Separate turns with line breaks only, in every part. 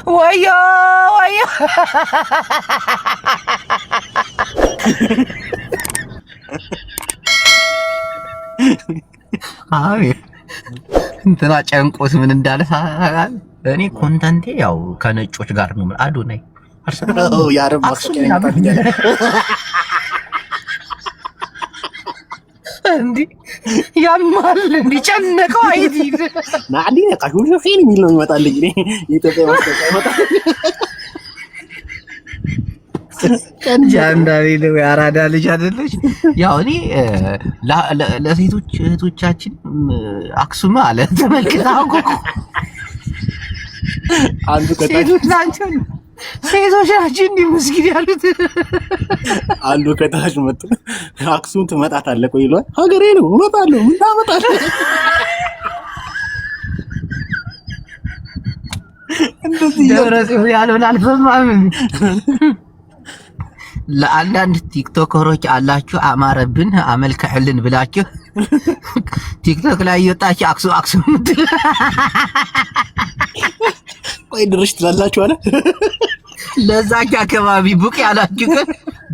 ወዮ ወዮ አይ እንትና ጨንቆት ምን እንዳለ እኔ ኮንተንቴ ያው ከነጮች ጋር ነው አዶናይ አርሰናል
ያረብ ማስቀየም
እንዴ ያማል እንዴ ጨነቀው አይዲ
ናዲ ነቃሽ ሁሉ ፊልም የሚል ነው ይመጣልኝ እኔ የኢትዮጵያ ማስቀየም ይመጣል
ጃንዳሪ ነው ያራዳ ልጅ አይደለች ያው እኔ ለሴቶች እህቶቻችን አክሱም አለ ተመልክታው
አንዱ
ሴቶች ናቸው እንዲህ መስጊድ ያሉት
አንዱ ከታች መጥቶ አክሱም ትመጣታለህ ቆይ ይሏል ሀገሬ ነው እመጣለሁ ምን ታመጣለህ እንደዚህ
ደረሰው ያለውን አልፈማም ለአንዳንድ ቲክቶከሮች አላችሁ አማረብን አመልከህልን ብላችሁ ቲክቶክ ላይ ይወጣችሁ አክሱም
ቆይ ድርሽ ትላላችሁ አለ
ለዛች አካባቢ ቡቅ ያላችሁ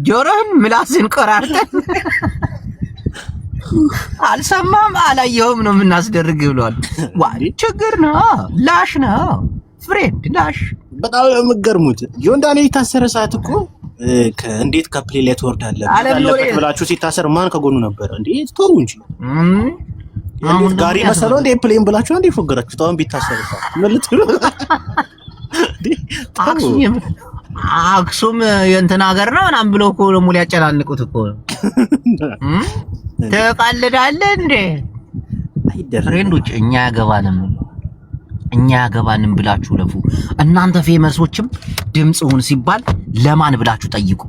ጆሮህን ምላስን ቆራርጠን አልሰማም አላየሁም ነው የምናስደርግ ብሏል ዋይ ችግር ነው ላሽ ነው ፍሬንድ ላሽ
በጣም የምትገርሙት ጆንዳኔ የታሰረ ሰዓት እኮ እንዴት ከፕሌን ላይ ትወርዳለህ አለበት ብላችሁ ሲታሰር ማን ከጎኑ ነበር እንዴ ተው እንጂ ጋሪ መሰለው እንዴ ፕሌን ብላችሁ እንዴ ፎገራችሁ ታውን ቢታሰር ማለት ነው
አክሱም የእንትን ሀገር ነው ምናምን ብለው እኮ ደግሞ ሊያጨናንቁት እኮ ተቃልዳለህ እንዴ ፍሬንዶች እኛ ያገባንም ብላችሁ ለፉ እናንተ ፌመሶችም ድምጽውን ሲባል ለማን ብላችሁ ጠይቁ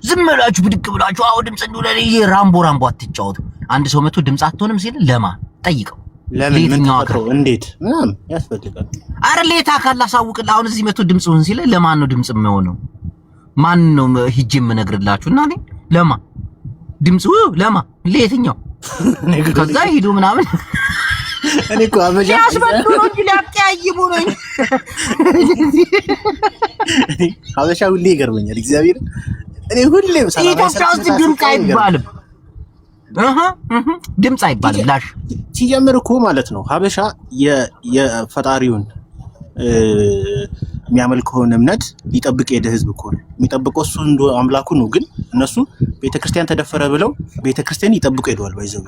ዝም ብላችሁ ብድቅ ብላችሁ አው ድምጽ እንደሆነ ራምቦ አትጫወቱ አንድ ሰው መጥቶ ድምጽ አትሆንም ሲል ለማን ጠይቀው
ለምን እንዴት ያስፈልጋል
አረ ሌታ ካላሳውቅልህ አሁን እዚህ መጥቶ ድምጽውን ሲል ለማን ነው ድምጽ የሚሆነው ማን ነው ሂጅ የምነግርላችሁ እና ለማን ድምጹ ለማን ለየትኛው ከዛ ሂዱ ምናምን
እኔ እኮ አበጃ
ያስበሉ ነው ሊያቀያይሙ ነው
አበሻ ሁሌ ይገርመኛል እግዚአብሔር እኔ ሁሌም
ሰላም ድምጽ አይባልም ድምጽ አይባልም ላሽ
ሲጀምር እኮ ማለት ነው ሀበሻ የፈጣሪውን የሚያመልከውን እምነት ሊጠብቅ የሄደ ህዝብ እኮ ነው የሚጠብቀው እሱ እንደ አምላኩ ነው ግን እነሱ ቤተክርስቲያን ተደፈረ ብለው ቤተክርስቲያን ይጠብቁ ሄደዋል ባይዘው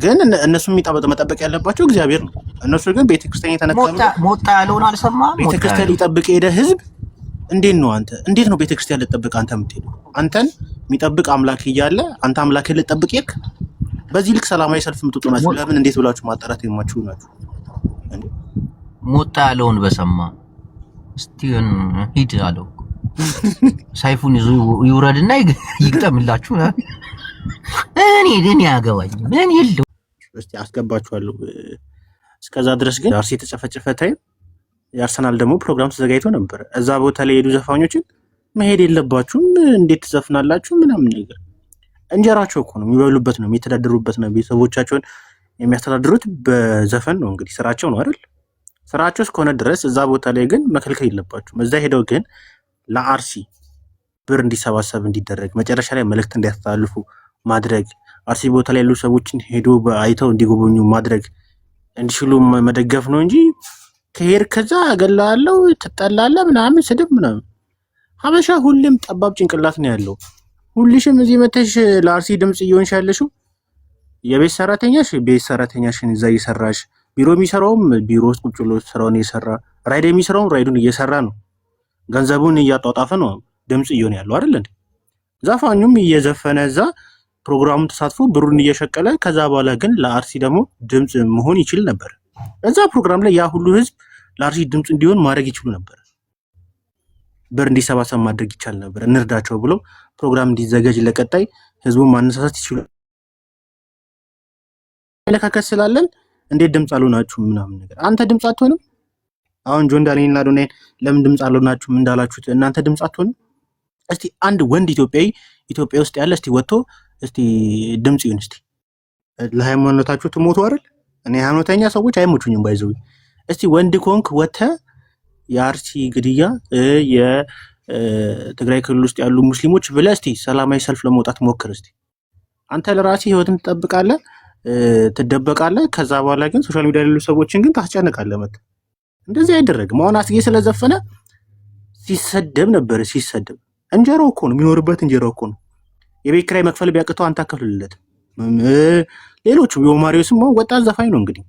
ግን እነሱ መጠበቅ ያለባቸው እግዚአብሔር ነው እነሱ ግን ቤተክርስቲያን የተነካሉ
ሞጣ ያለውን አልሰማም
ቤተክርስቲያን ሊጠብቅ የሄደ ህዝብ እንዴት ነው ቤተክርስቲያን ልጠብቅ አንተ የምትሄደው አንተን የሚጠብቅ አምላክ እያለ አንተ አምላክህን ልጠብቅ ይክ በዚህ ልክ ሰላማዊ ሰልፍ የምትወጡ ናችሁ ለምን እንዴት ብላችሁ ማጣራት የማችሁ ናችሁ
ሞጣ ያለውን በሰማ እስቲን ሂድ አለው ሳይፉን ይውረድና ይግጠምላችሁ እኔ ያገባኝ ምን ይልው
እስቲ አስገባችኋለሁ እስከዛ ድረስ ግን አርሲ ተጨፈጨፈ ታይም የአርሰናል ደግሞ ፕሮግራም ተዘጋጅቶ ነበር እዛ ቦታ ላይ የሄዱ ዘፋኞችን መሄድ የለባችሁም እንዴት ትዘፍናላችሁ ምናምን ነገር እንጀራቸው እኮ ነው የሚበሉበት ነው የሚተዳደሩበት ነው ቤተሰቦቻቸውን የሚያስተዳድሩት በዘፈን ነው እንግዲህ ስራቸው ነው አይደል ስራቸው እስከሆነ ድረስ እዛ ቦታ ላይ ግን መከልከል የለባችሁም እዛ ሄደው ግን ለአርሲ ብር እንዲሰባሰብ እንዲደረግ መጨረሻ ላይ መልእክት እንዲያስተላልፉ ማድረግ አርሲ ቦታ ላይ ያሉ ሰዎችን ሄዶ አይተው እንዲጎበኙ ማድረግ እንዲችሉ መደገፍ ነው እንጂ ከሄር ከዛ አገላለሁ ተጠላለ ምናምን ስድብ ምናምን ሀበሻ ሁሌም ጠባብ ጭንቅላት ነው ያለው ሁልሽም እዚህ መተሽ ለአርሲ ድምጽ እየሆንሽ ያለሽው የቤት ሰራተኛሽን እዛ እየሰራሽ ቢሮ የሚሰራውም ቢሮ ውስጥ ቁጭ ብሎ ስራውን እየሰራ ራይድ የሚሰራውም ራይዱን እየሰራ ነው ገንዘቡን እያጧጣፈ ነው ድምጽ እየሆነ ያለው አይደል እንዴ ዘፋኙም እየዘፈነ እዛ ፕሮግራሙን ተሳትፎ ብሩን እየሸቀለ ከዛ በኋላ ግን ለአርሲ ደግሞ ድምጽ መሆን ይችል ነበር እዛ ፕሮግራም ላይ ያ ሁሉ ህዝብ ለአርሲ ድምጽ እንዲሆን ማድረግ ይችሉ ነበር ብር እንዲሰባሰብ ማድረግ ይቻል ነበር እንርዳቸው ብሎ ፕሮግራም እንዲዘጋጅ ለቀጣይ ህዝቡን ማነሳሳት ይችላል ለካከስ ስላለን እንዴት ድምጽ አልሆናችሁ ምናምን ነገር አንተ ድምጽ አትሆንም አሁን ጆን ዳንኤልና ዶናይ ለምን ድምጽ አልሆናችሁ እንዳላችሁት እናንተ ድምጽ አትሆንም እስቲ አንድ ወንድ ኢትዮጵያ ውስጥ ያለ እስቲ ወጥቶ እስቲ ድምጽ ይሁን እስቲ ለሃይማኖታችሁ ትሞቱ አይደል እኔ ሃይማኖተኛ ሰዎች አይሞቹኝም ባይዘው እስቲ ወንድ ኮንክ ወተ የአርሲ ግድያ የትግራይ ክልል ውስጥ ያሉ ሙስሊሞች ብለህ እስቲ ሰላማዊ ሰልፍ ለመውጣት ሞክር እስቲ። አንተ ለራስህ ህይወትን ትጠብቃለህ፣ ትደበቃለህ። ከዛ በኋላ ግን ሶሻል ሚዲያ ያሉ ሰዎችን ግን ታስጨንቃለህ። መት እንደዚህ አይደረግም። አሁን አስጌ ስለዘፈነ ሲሰደብ ነበር። ሲሰደብ እንጀራው እኮ ነው የሚኖርበት፣ እንጀራው እኮ ነው። የቤት ኪራይ መክፈል ቢያቅተው አንተ አከፍልለት። ሌሎቹ የኦማሪዮስም ወጣት ዘፋኝ ነው እንግዲህ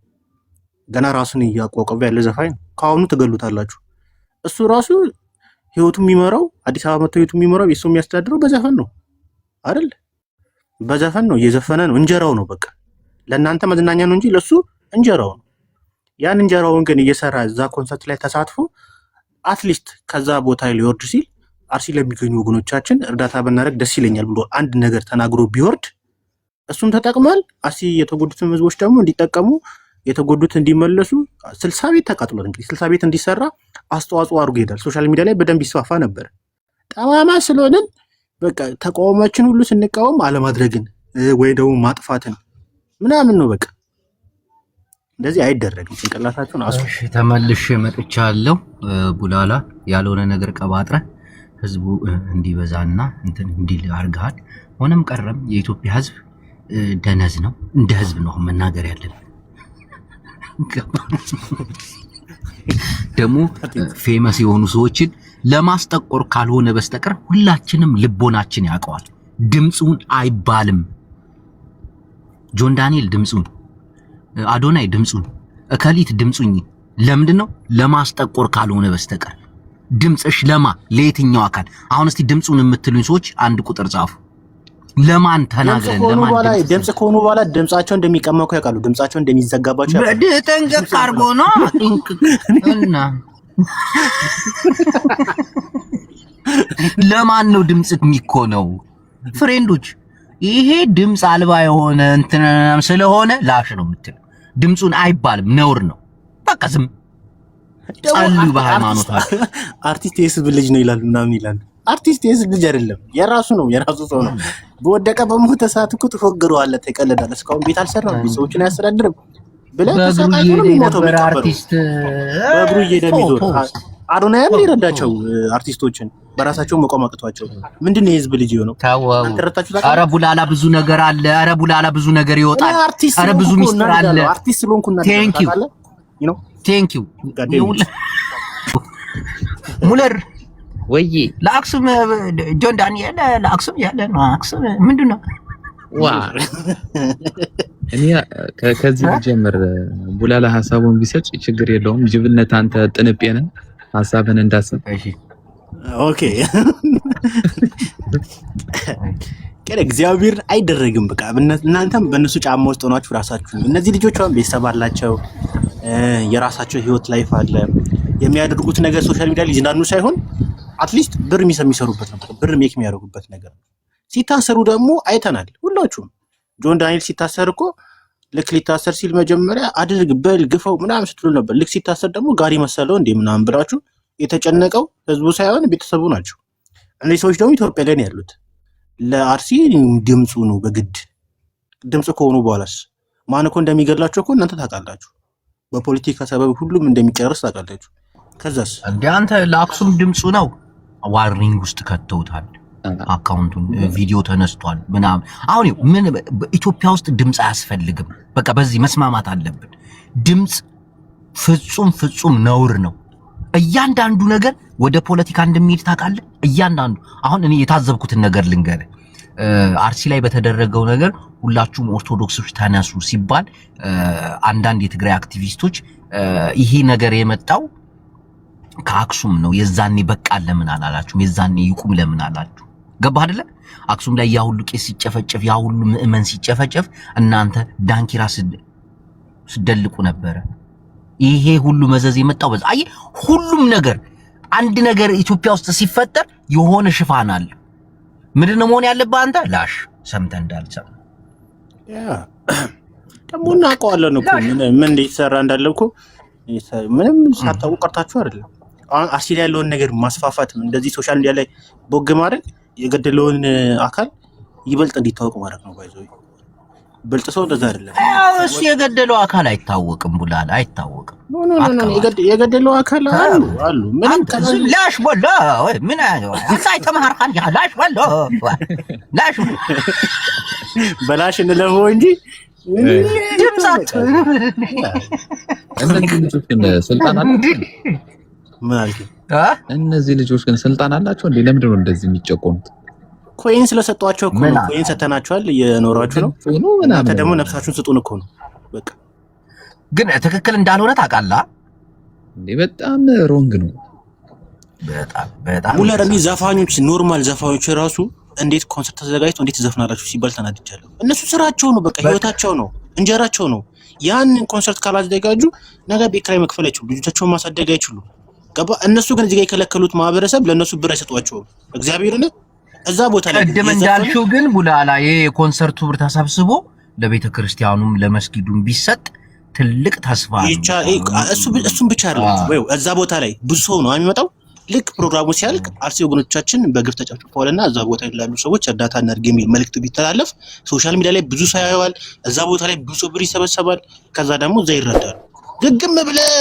ገና ራሱን እያቋቋመ ያለ ዘፋኝ ነው። ከአሁኑ ትገሉታላችሁ። እሱ ራሱ ህይወቱ የሚመራው አዲስ አበባ መጥቶ ህይወቱ የሚመራው የሱ የሚያስተዳድረው በዘፈን ነው አይደል? በዘፈን ነው፣ እየዘፈነ ነው። እንጀራው ነው በቃ። ለእናንተ መዝናኛ ነው እንጂ ለሱ እንጀራው ነው። ያን እንጀራውን ግን እየሰራ እዛ ኮንሰርት ላይ ተሳትፎ አትሊስት ከዛ ቦታ ሊወርድ ሲል አርሲ ለሚገኙ ወገኖቻችን እርዳታ ብናደርግ ደስ ይለኛል ብሎ አንድ ነገር ተናግሮ ቢወርድ እሱም ተጠቅሟል። አርሲ የተጎዱትን ህዝቦች ደግሞ እንዲጠቀሙ የተጎዱት እንዲመለሱ 60 ቤት ተቃጥሏል። እንግዲህ 60 ቤት እንዲሰራ አስተዋጽኦ አድርጎ ይሄዳል። ሶሻል ሚዲያ ላይ በደንብ ይስፋፋ ነበር። ጠማማ ስለሆንን በቃ ተቃውሟችን ሁሉ ስንቃወም አለማድረግን ወይ ደግሞ ማጥፋትን ምናምን ነው። በቃ እንደዚህ አይደረግም። ጭንቅላታችሁን አስፉ።
እሺ ተመልሼ መጥቻለሁ። ቡላላ ያልሆነ ነገር ቀባጥረ ህዝቡ እንዲበዛና እንትን እንዲል አድርገሃል። ሆነም ቀረም የኢትዮጵያ ህዝብ ደነዝ ነው። እንደ ህዝብ ነው መናገር ያለብን። ደግሞ ፌመስ የሆኑ ሰዎችን ለማስጠቆር ካልሆነ በስተቀር ሁላችንም ልቦናችን ያውቀዋል። ድምጹን አይባልም። ጆን ዳንኤል ድምጹን፣ አዶናይ ድምጹን፣ እከሊት ድምጹኝ። ለምንድን ነው? ለማስጠቆር ካልሆነ በስተቀር። ድምጽሽ ለማ ለየትኛው አካል? አሁን እስቲ ድምጹን የምትሉኝ ሰዎች አንድ ቁጥር ጻፉ። ለማን ተናግረን? ለማን
ድምጽ ከሆኑ በኋላ ድምጻቸው እንደሚቀመቁ ያውቃሉ። ድምጻቸው እንደሚዘጋባቸው ያውቃሉ።
ጠንቀቅ አድርጎ ነው እና ለማን ነው ድምጽ የሚኮነው? ፍሬንዶች ይሄ ድምጽ አልባ የሆነ እንትን ስለሆነ ላሽ ነው የምትለው። ድምጹን አይባልም፣ ነውር ነው። በቃ ዝም ጸልዩ። በሃይማኖታችሁ
አርቲስት የህዝብ ልጅ ነው ይላሉ ምናምን ይላሉ። አርቲስት የህዝብ ልጅ አይደለም፣ የራሱ ነው፣ የራሱ ሰው ነው። በወደቀ በሞተ ሰዓት እኮ ትፎግረዋለህ፣ ትቀልዳለህ። እስካሁን ቤት አልሰራም፣ ቤተሰቦችን አያስተዳድርም ብለህ ተሰቃይቶ ነው የሚሞተው።
አርቲስት
በእግሩ እየሄደ የሚዞር አዶናይም ሊረዳቸው አርቲስቶችን በራሳቸው መቆም አቅቷቸው ምንድን ነው የህዝብ ልጅ የሆነው?
ኧረ ቡላላ ብዙ ነገር አለ። ኧረ ቡላላ ብዙ ነገር ይወጣል። ኧረ ብዙ ሚስጥር አለ።
አርቲስት ስለሆንኩና
ቴንክ ዩ ሙለር
ወይ
ለአክሱም ጆን ዳንኤል ለአክሱም ያለ ነው። አክሱም ምንድን ነው?
ዋ እኔ ከዚህ ጀምር ቡላላ ሐሳቡን ቢሰጥ ችግር የለውም። ጅብነት አንተ ጥንጴነ ሐሳብን እንዳሰብ።
እሺ ኦኬ ከረ እግዚአብሔር አይደረግም። በቃ እናንተም በእነሱ ጫማ ውስጥ ሆናችሁ ራሳችሁ እነዚህ ልጆች አሁን ቤተሰብ አላቸው፣ የራሳቸው ህይወት ላይፍ አለ። የሚያደርጉት ነገር ሶሻል ሚዲያ ላይ ይዝናኑ ሳይሆን አትሊስት ብር የሚሰሩበት ነበር፣ ብር ሜክ የሚያደርጉበት ነገር። ሲታሰሩ ደግሞ አይተናል ሁላችሁም። ጆን ዳንኤል ሲታሰር እኮ ልክ ሊታሰር ሲል መጀመሪያ አድርግ በል ግፈው ምናምን ስትሉ ነበር። ልክ ሲታሰር ደግሞ ጋሪ መሰለው እንዴ ምናምን ብላችሁ የተጨነቀው ህዝቡ ሳይሆን ቤተሰቡ ናቸው። እነዚህ ሰዎች ደግሞ ኢትዮጵያ ላይ ነው ያሉት። ለአርሲ ድምፁ ነው በግድ ድምፁ ከሆኑ በኋላስ ማን እኮ እንደሚገድላቸው እኮ እናንተ ታውቃላችሁ። በፖለቲካ ሰበብ ሁሉም እንደሚጨርስ ታውቃላችሁ። ከዛስ
እንደ አንተ ለአክሱም ድምፁ ነው ዋርኒንግ ውስጥ ከተውታል። አካውንቱን ቪዲዮ ተነስቷል ምናምን። አሁን ምን በኢትዮጵያ ውስጥ ድምፅ አያስፈልግም። በቃ በዚህ መስማማት አለብን። ድምፅ ፍጹም ነውር ነው። እያንዳንዱ ነገር ወደ ፖለቲካ እንደሚሄድ ታውቃለህ። እያንዳንዱ አሁን እኔ የታዘብኩትን ነገር ልንገርህ። አርሲ ላይ በተደረገው ነገር ሁላችሁም ኦርቶዶክሶች ተነሱ ሲባል አንዳንድ የትግራይ አክቲቪስቶች ይሄ ነገር የመጣው ከአክሱም ነው፣ የዛኔ በቃ ለምን አላላችሁም? የዛኔ ይቁም ለምን አላችሁ? ገባህ አይደለ? አክሱም ላይ ያ ሁሉ ቄስ ሲጨፈጨፍ፣ ያ ሁሉ ምዕመን ሲጨፈጨፍ እናንተ ዳንኪራ ስደልቁ ነበረ። ይሄ ሁሉ መዘዝ የመጣው በዛ። አይ ሁሉም ነገር አንድ ነገር ኢትዮጵያ ውስጥ ሲፈጠር የሆነ ሽፋን አለ። ምንድነው መሆን ያለበት? አንተ ላሽ ሰምተህ እንዳልሰማ
ያ ደግሞ እናውቀዋለን እኮ ምን እንደተሰራ እንዳለ እኮ ምንም ሳታውቁ ቀርታችሁ አይደለም። አርሲ ላይ ያለውን ነገር ማስፋፋት እንደዚህ ሶሻል ሚዲያ ላይ ቦግ ማድረግ የገደለውን አካል ይበልጥ እንዲታወቅ ማድረግ ነው። ባይዘው ብልጥ ሰው እንደዛ አይደለም።
እሱ የገደለው አካል አይታወቅም ቡላላ አይታወቅም።
የገደለው አካል አሉ ምንም
ላሽ ወላ ወይ ምን አይ ተማርካን ላሽ ወላ ላሽ
በላሽ እንለፈው እንጂ
ድምጻት
እነዚህ ልጆች ግን ስልጣን አላቸው።
ምን አልክ?
እነዚህ ልጆች ግን ስልጣን አላቸው እንዴ? ለምንድን ነው እንደዚህ የሚጨቆኑት?
ኮይን ስለሰጧቸው እኮ ነው። ኮይን ሰተናቸዋል እየኖራችሁ ነው። እናንተ ደግሞ ነፍሳችሁን ስጡን እኮ ነው። በቃ
ግን ትክክል እንዳልሆነ ታውቃለህ
እንዴ? በጣም ሮንግ ነው።
በጣም
ሙለር ዘፋኞች ኖርማል ዘፋኞች ራሱ እንዴት ኮንሰርት ተዘጋጅቶ እንዴት ዘፍናላችሁ ሲባል ተናድጃለሁ። እነሱ ስራቸው ነው፣ በቃ ህይወታቸው ነው፣ እንጀራቸው ነው። ያንን ኮንሰርት ካላዘጋጁ ነገ ቤት ኪራይ መክፈል አይችሉም፣ ልጆቻቸውን ማሳደግ አይችሉም። ገባ? እነሱ ግን እዚህ ጋር የከለከሉት ማህበረሰብ ለእነሱ ብር አይሰጧቸውም። እግዚአብሔርን እዛ ቦታ ላይ
ቅድም እንዳልሽው ግን ቡላላ የኮንሰርቱ ብር ተሰብስቦ ለቤተ ክርስቲያኑም ለመስጊዱም ቢሰጥ ትልቅ ተስፋ
እሱም ብቻ አይደለም ወይ እዛ ቦታ ላይ ብዙ ሰው ነው የሚመጣው። ልክ ፕሮግራሙ ሲያልቅ አርሲ ወገኖቻችን በግፍ ተጨፍጭፈዋልና እዛ ቦታ ያሉ ሰዎች እርዳታ እናድርግ የሚል መልእክት ቢተላለፍ ሶሻል ሚዲያ ላይ ብዙ ሰው ያየዋል። እዛ ቦታ ላይ ብዙ ብር ይሰበሰባል። ከዛ ደግሞ እዛ ይረዳሉ። ግግም ብለህ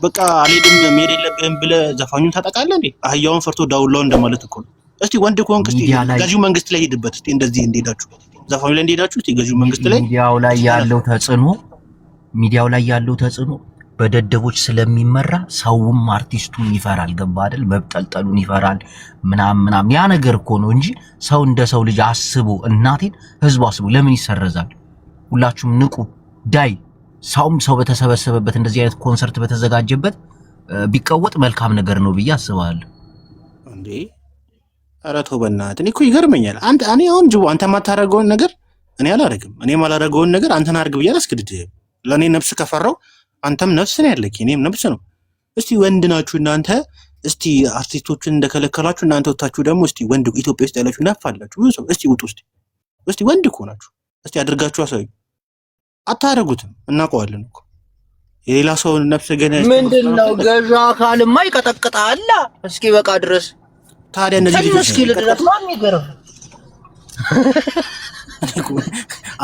በቃ አልሄድም መሄድ የለብህም ብለህ ዘፋኙን ታጠቃለህ እንዴ? አህያውን ፈርቶ ዳውላው እንደማለት እኮ ነው። እስቲ ወንድ ከሆንክ እስቲ ገዢው መንግስት ላይ ሄድበት። እስቲ እንደዚህ እንደሄዳችሁ ዘፋኙ ላይ እንደሄዳችሁ እስቲ ገዢው መንግስት ላይ
ሚዲያው ላይ ያለው ተጽዕኖ በደደቦች ስለሚመራ ሰውም አርቲስቱን ይፈራል። ገባ አይደል? መብጠልጠሉን ይፈራል ምናምን ያ ነገር እኮ ነው እንጂ ሰው እንደ ሰው ልጅ አስቦ እናቴን ህዝቡ አስቦ ለምን ይሰረዛል? ሁላችሁም ንቁ። ዳይ ሰው በተሰበሰበበት እንደዚህ አይነት ኮንሰርት በተዘጋጀበት ቢቀወጥ መልካም ነገር ነው ብዬ አስባለሁ።
እንዴ ኧረ ተው በእናትህ። እኔ እኮ ይገርመኛል። እኔ አሁን ጅቦ አንተ የማታደርገውን ነገር እኔ አላደርግም። እኔ የማላደርገውን ነገር አንተን አድርግ ብዬ አላስገድድህም። ለእኔ ነፍስ ከፈራው አንተም ነፍስ ነው ያለክ፣ እኔም ነፍስ ነው። እስቲ ወንድ ናችሁ እናንተ። እስቲ አርቲስቶችን እንደከለከላችሁ እናንተ ወጣችሁ ደግሞ እስቲ ወንድ ኢትዮጵያ ውስጥ ያላችሁ ነፋላችሁ ብዙ ሰው እስቲ ውጡ። እስቲ ወንድ እኮ ናችሁ። እስቲ አድርጋችሁ አሳዩ። አታደርጉትም፣ እናውቀዋለን እኮ የሌላ ሰው ነፍስ ገና
ምንድነው? ገዢ አካልማ ይቀጠቅጣል እስኪ በቃ ድረስ።
ታዲያ እነዚህ
እስኪ ልድረስ ማን ይገርም?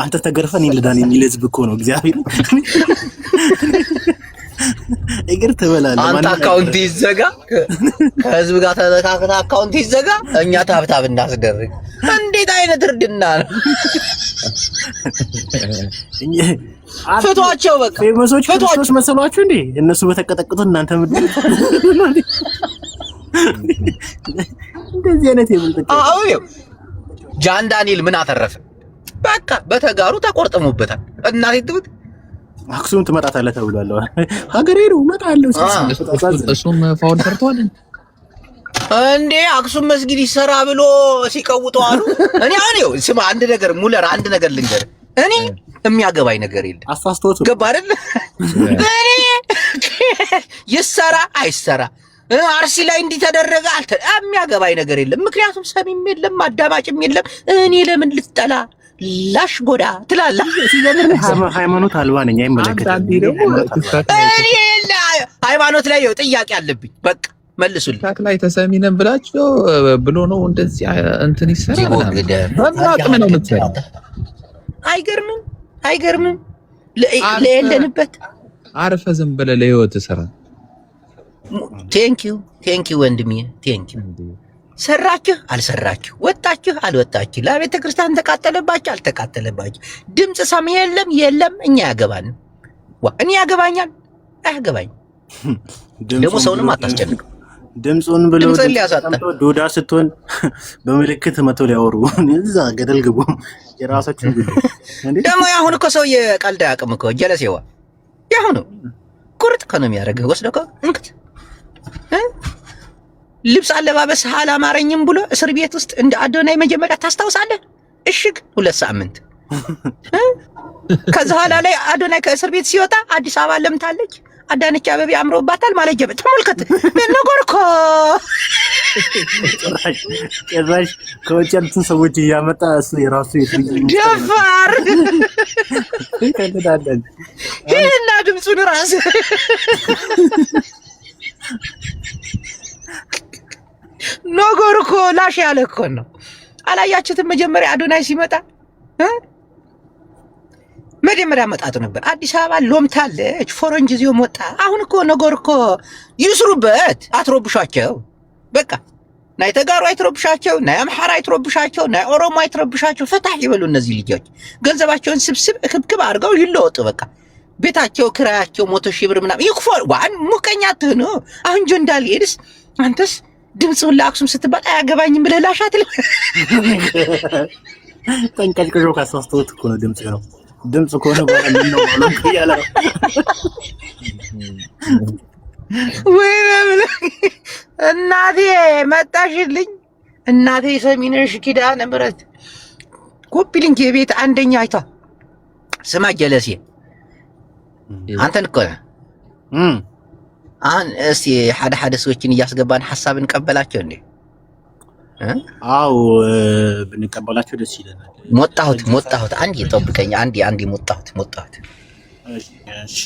አንተ ተገርፈን ይልዳን የሚል ህዝብ እኮ ነው። እግዚአብሔር እግር ትበላለህ።
አንተ አካውንት ይዘጋ፣ ከህዝብ ጋር ተነካክተህ አካውንት ይዘጋ፣ እኛ ታብታብ እናስደርግ። እንዴት አይነት እርድና ነው? ፍቷቸው በቃ
ፌመሶች ክርስቶስ መሰሏችሁ እንዴ? እነሱ በተቀጠቀጡ እናንተ ምድር እንደዚህ አይነት የምንጠቀም
ጃን ዳንኤል ምን አተረፈ? በቃ በተጋሩ ተቆርጥሞበታል። እናቴ ትሙት
አክሱም ትመጣታለህ ተብሏል። ሀገሬ ነው እመጣለሁ።
እሱም ፋውል ሰርቷል
እንዴ? አክሱም መስጊድ ይሰራ ብሎ ሲቀውጠው አሉ። እኔ አኔው ስማ፣ ሙለር አንድ ነገር ልንገር። እኔ የሚያገባኝ ነገር የለም።
አሳስቶት
ገባ አይደል? እኔ ይሰራ አይሰራ አርሲ ላይ እንዲህ ተደረገ የሚያገባኝ ነገር የለም። ምክንያቱም ሰሚም የለም አዳማጭም የለም። እኔ ለምን ልትጠላ ላሽ ጎዳ ትላለህ?
ሃይማኖት አልባ ነኝ አይመለከትም።
እኔ ሃይማኖት ላይ ጥያቄ አለብኝ። በቃ መልሱልኝ።
ታክ ላይ ተሰሚነን ብላችሁ ብሎ ነው እንደዚህ እንትን ይሰራል። አቅም ነው የምትሰራው።
አይገርምም? ለየለንበት
አርፈ ዝም ብለህ ለህይወት ስራ።
ቴንኪው ወንድሜ ቴንኪው። ሰራችሁ አልሰራችሁ፣ ወጣችሁ አልወጣችሁ፣ ለቤተ ክርስቲያን ተቃጠለባችሁ አልተቃጠለባችሁ፣ ድምጽ ሰሚ የለም እኛ ያገባን እኔ ያገባኛል አያገባኝ። ደግሞ ሰውንም አታስጨንቅ።
ድምጹን ብሎ ዶዳ ስትሆን በምልክት መቶ ሊያወሩ እዛ ገደል ግቡ። የራሳችን ጉዳይ
ደግሞ ያሁን እኮ ሰው የቀልድ አያውቅም እኮ ጀለሴዋ ያሁን ቁርጥ ከነው የሚያደርገው ወስደው እንክት ልብስ አለባበስ አላማረኝም ብሎ እስር ቤት ውስጥ እንደ አዶናይ መጀመሪያ ታስታውሳለህ? እሽግ 2 ሳምንት ከዛ ኋላ ላይ አዶናይ ከእስር ቤት ሲወጣ አዲስ አበባ ለምታለች፣ አዳነች አበቤ አምሮባታል ማለት ጀበ ተመልከት። ምን ነገር እኮ
ጭራሽ ከውጭ ያሉትን ሰዎች እያመጣ እሱ የራሱ
ደፋር
ከንዳለን
ይሄና ድምፁን ራስ ነገር እኮ ላሽ ያለ እኮ ነው። አላያችሁትም? መጀመሪያ አዶናይ ሲመጣ መጀመሪያ መጣጡ ነበር። አዲስ አበባ ሎምታለች፣ ፎረንጅ ዚዮ ወጣ። አሁን እኮ ነገር እኮ ይስሩበት፣ አትሮብሻቸው። በቃ ናይ ተጋሩ አይትሮብሻቸው፣ ናይ አምሓራ አይትሮብሻቸው፣ ናይ ኦሮሞ አይትሮብሻቸው። ፈታህ ይበሉ እነዚህ ልጆች ገንዘባቸውን ስብስብ ክብክብ አድርገው ይለወጡ። በቃ ቤታቸው ክራያቸው 100,000 ብር ምናምን ይክፈሉ። ዋን ሙቀኛ ትሆኑ። አሁን ጆን ዳንኤልስ አንተስ ድምጽውን ለአክሱም ስትባል አያገባኝም ብለህ ላሻት
ጠንቀጭቅጆ ካሳስተውት እኮ ነው ድምጽ ነው። ድምጽ ከሆነ በኋላ ምን ነው ማለት ይያላ
ወይ እናቴ መጣሽልኝ። እናቴ ሰሚነሽ ኪዳነ ምሕረት ኮፒ ሊንክ የቤት አንደኛ አይታ ስማ ጀለሴ አንተን እኮ አሁን እስቲ ሓደ ሰዎችን እያስገባን ሐሳብ እንቀበላቸው እንዴ?
አው ብንቀበላቸው ደስ ይለናል።
ሞጣሁት አንዴ ጠብቀኝ። አንዴ ሞጣሁት።
እሺ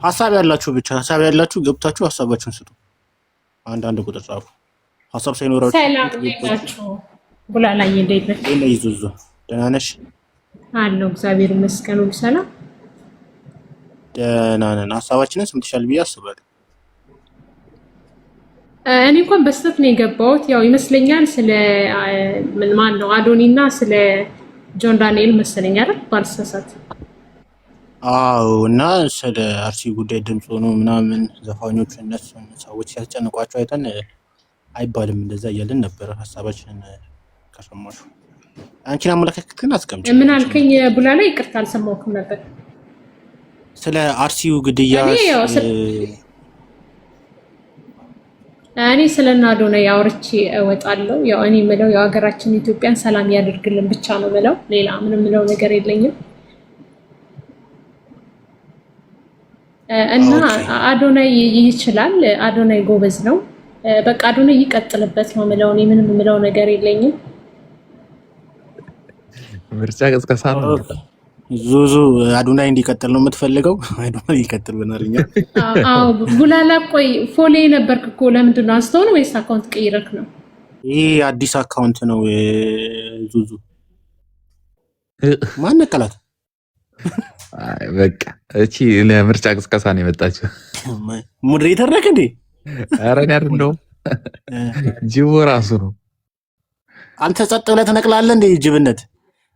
ሐሳብ ያላችሁ ገብታችሁ ሐሳባችሁን ስጡ። አንድ ቁጥር ጻፉ። ሐሳብ ሳይኖራችሁ
ሰላም ናችሁ? ቡላላዬ እንዴት ነሽ?
ይዙዙ ደህና ነሽ?
አለሁ እግዚአብሔር ይመስገን። ሰላም
ደህና ነን። ሐሳባችንን ሰምተሻል ብዬ አስባለሁ።
እኔ እንኳን በስተት ነው የገባሁት። ያው ይመስለኛል ስለ ማን ነው አዶኒና ስለ ጆን ዳንኤል መሰለኝ አይደል? ባልሳሳት።
አዎ እና ስለ አርሲ ጉዳይ ድምጽ ሆኖ ምናምን ዘፋኞቹ እነሱ ሰዎች ሲያስጨንቋቸው አይተን አይባልም እንደዛ እያልን ነበር። ሐሳባችንን ከሰማሹ አንቺን አመለካከት ግን አስቀምጪ።
ምን አልከኝ? ቡላ ላይ ይቅርታ አልሰማሁም ነበር።
ስለ አርሲው ግድያ
እኔ ስለና አዶናይ አውርቼ እወጣለሁ። ያው እኔ የምለው ያው ሀገራችን ኢትዮጵያን ሰላም ያደርግልን ብቻ ነው የምለው። ሌላ ምንም የምለው ነገር የለኝም። እና አዶናይ ይችላል። አዶናይ ጎበዝ ነው። በቃ አዶናይ ይቀጥልበት ነው የምለው። እኔ ምንም የምለው ነገር የለኝም።
ምርጫ ቅስቀሳ ነው።
ዙዙ አዶናይ እንዲቀጥል ነው የምትፈልገው? አዶናይ ይቀጥል በናርኛ።
አዎ ቡላላ ቆይ ፎሎ ነበርክ እኮ ለምንድን ነው አንስተው ነው ወይስ አካውንት ቀይረክ ነው?
ይሄ አዲስ አካውንት ነው። ዙዙ ማን ነቀላት?
አይ በቃ እቺ ለምርጫ ቅስቀሳ ነው የመጣችው።
ሞዴሬተር ነክ እንዴ?
ኧረ እኔ አይደለሁም ጅቦ ራሱ ነው።
አንተ ጸጥ ብለህ ትነቅላለህ እንዴ ጅብነት?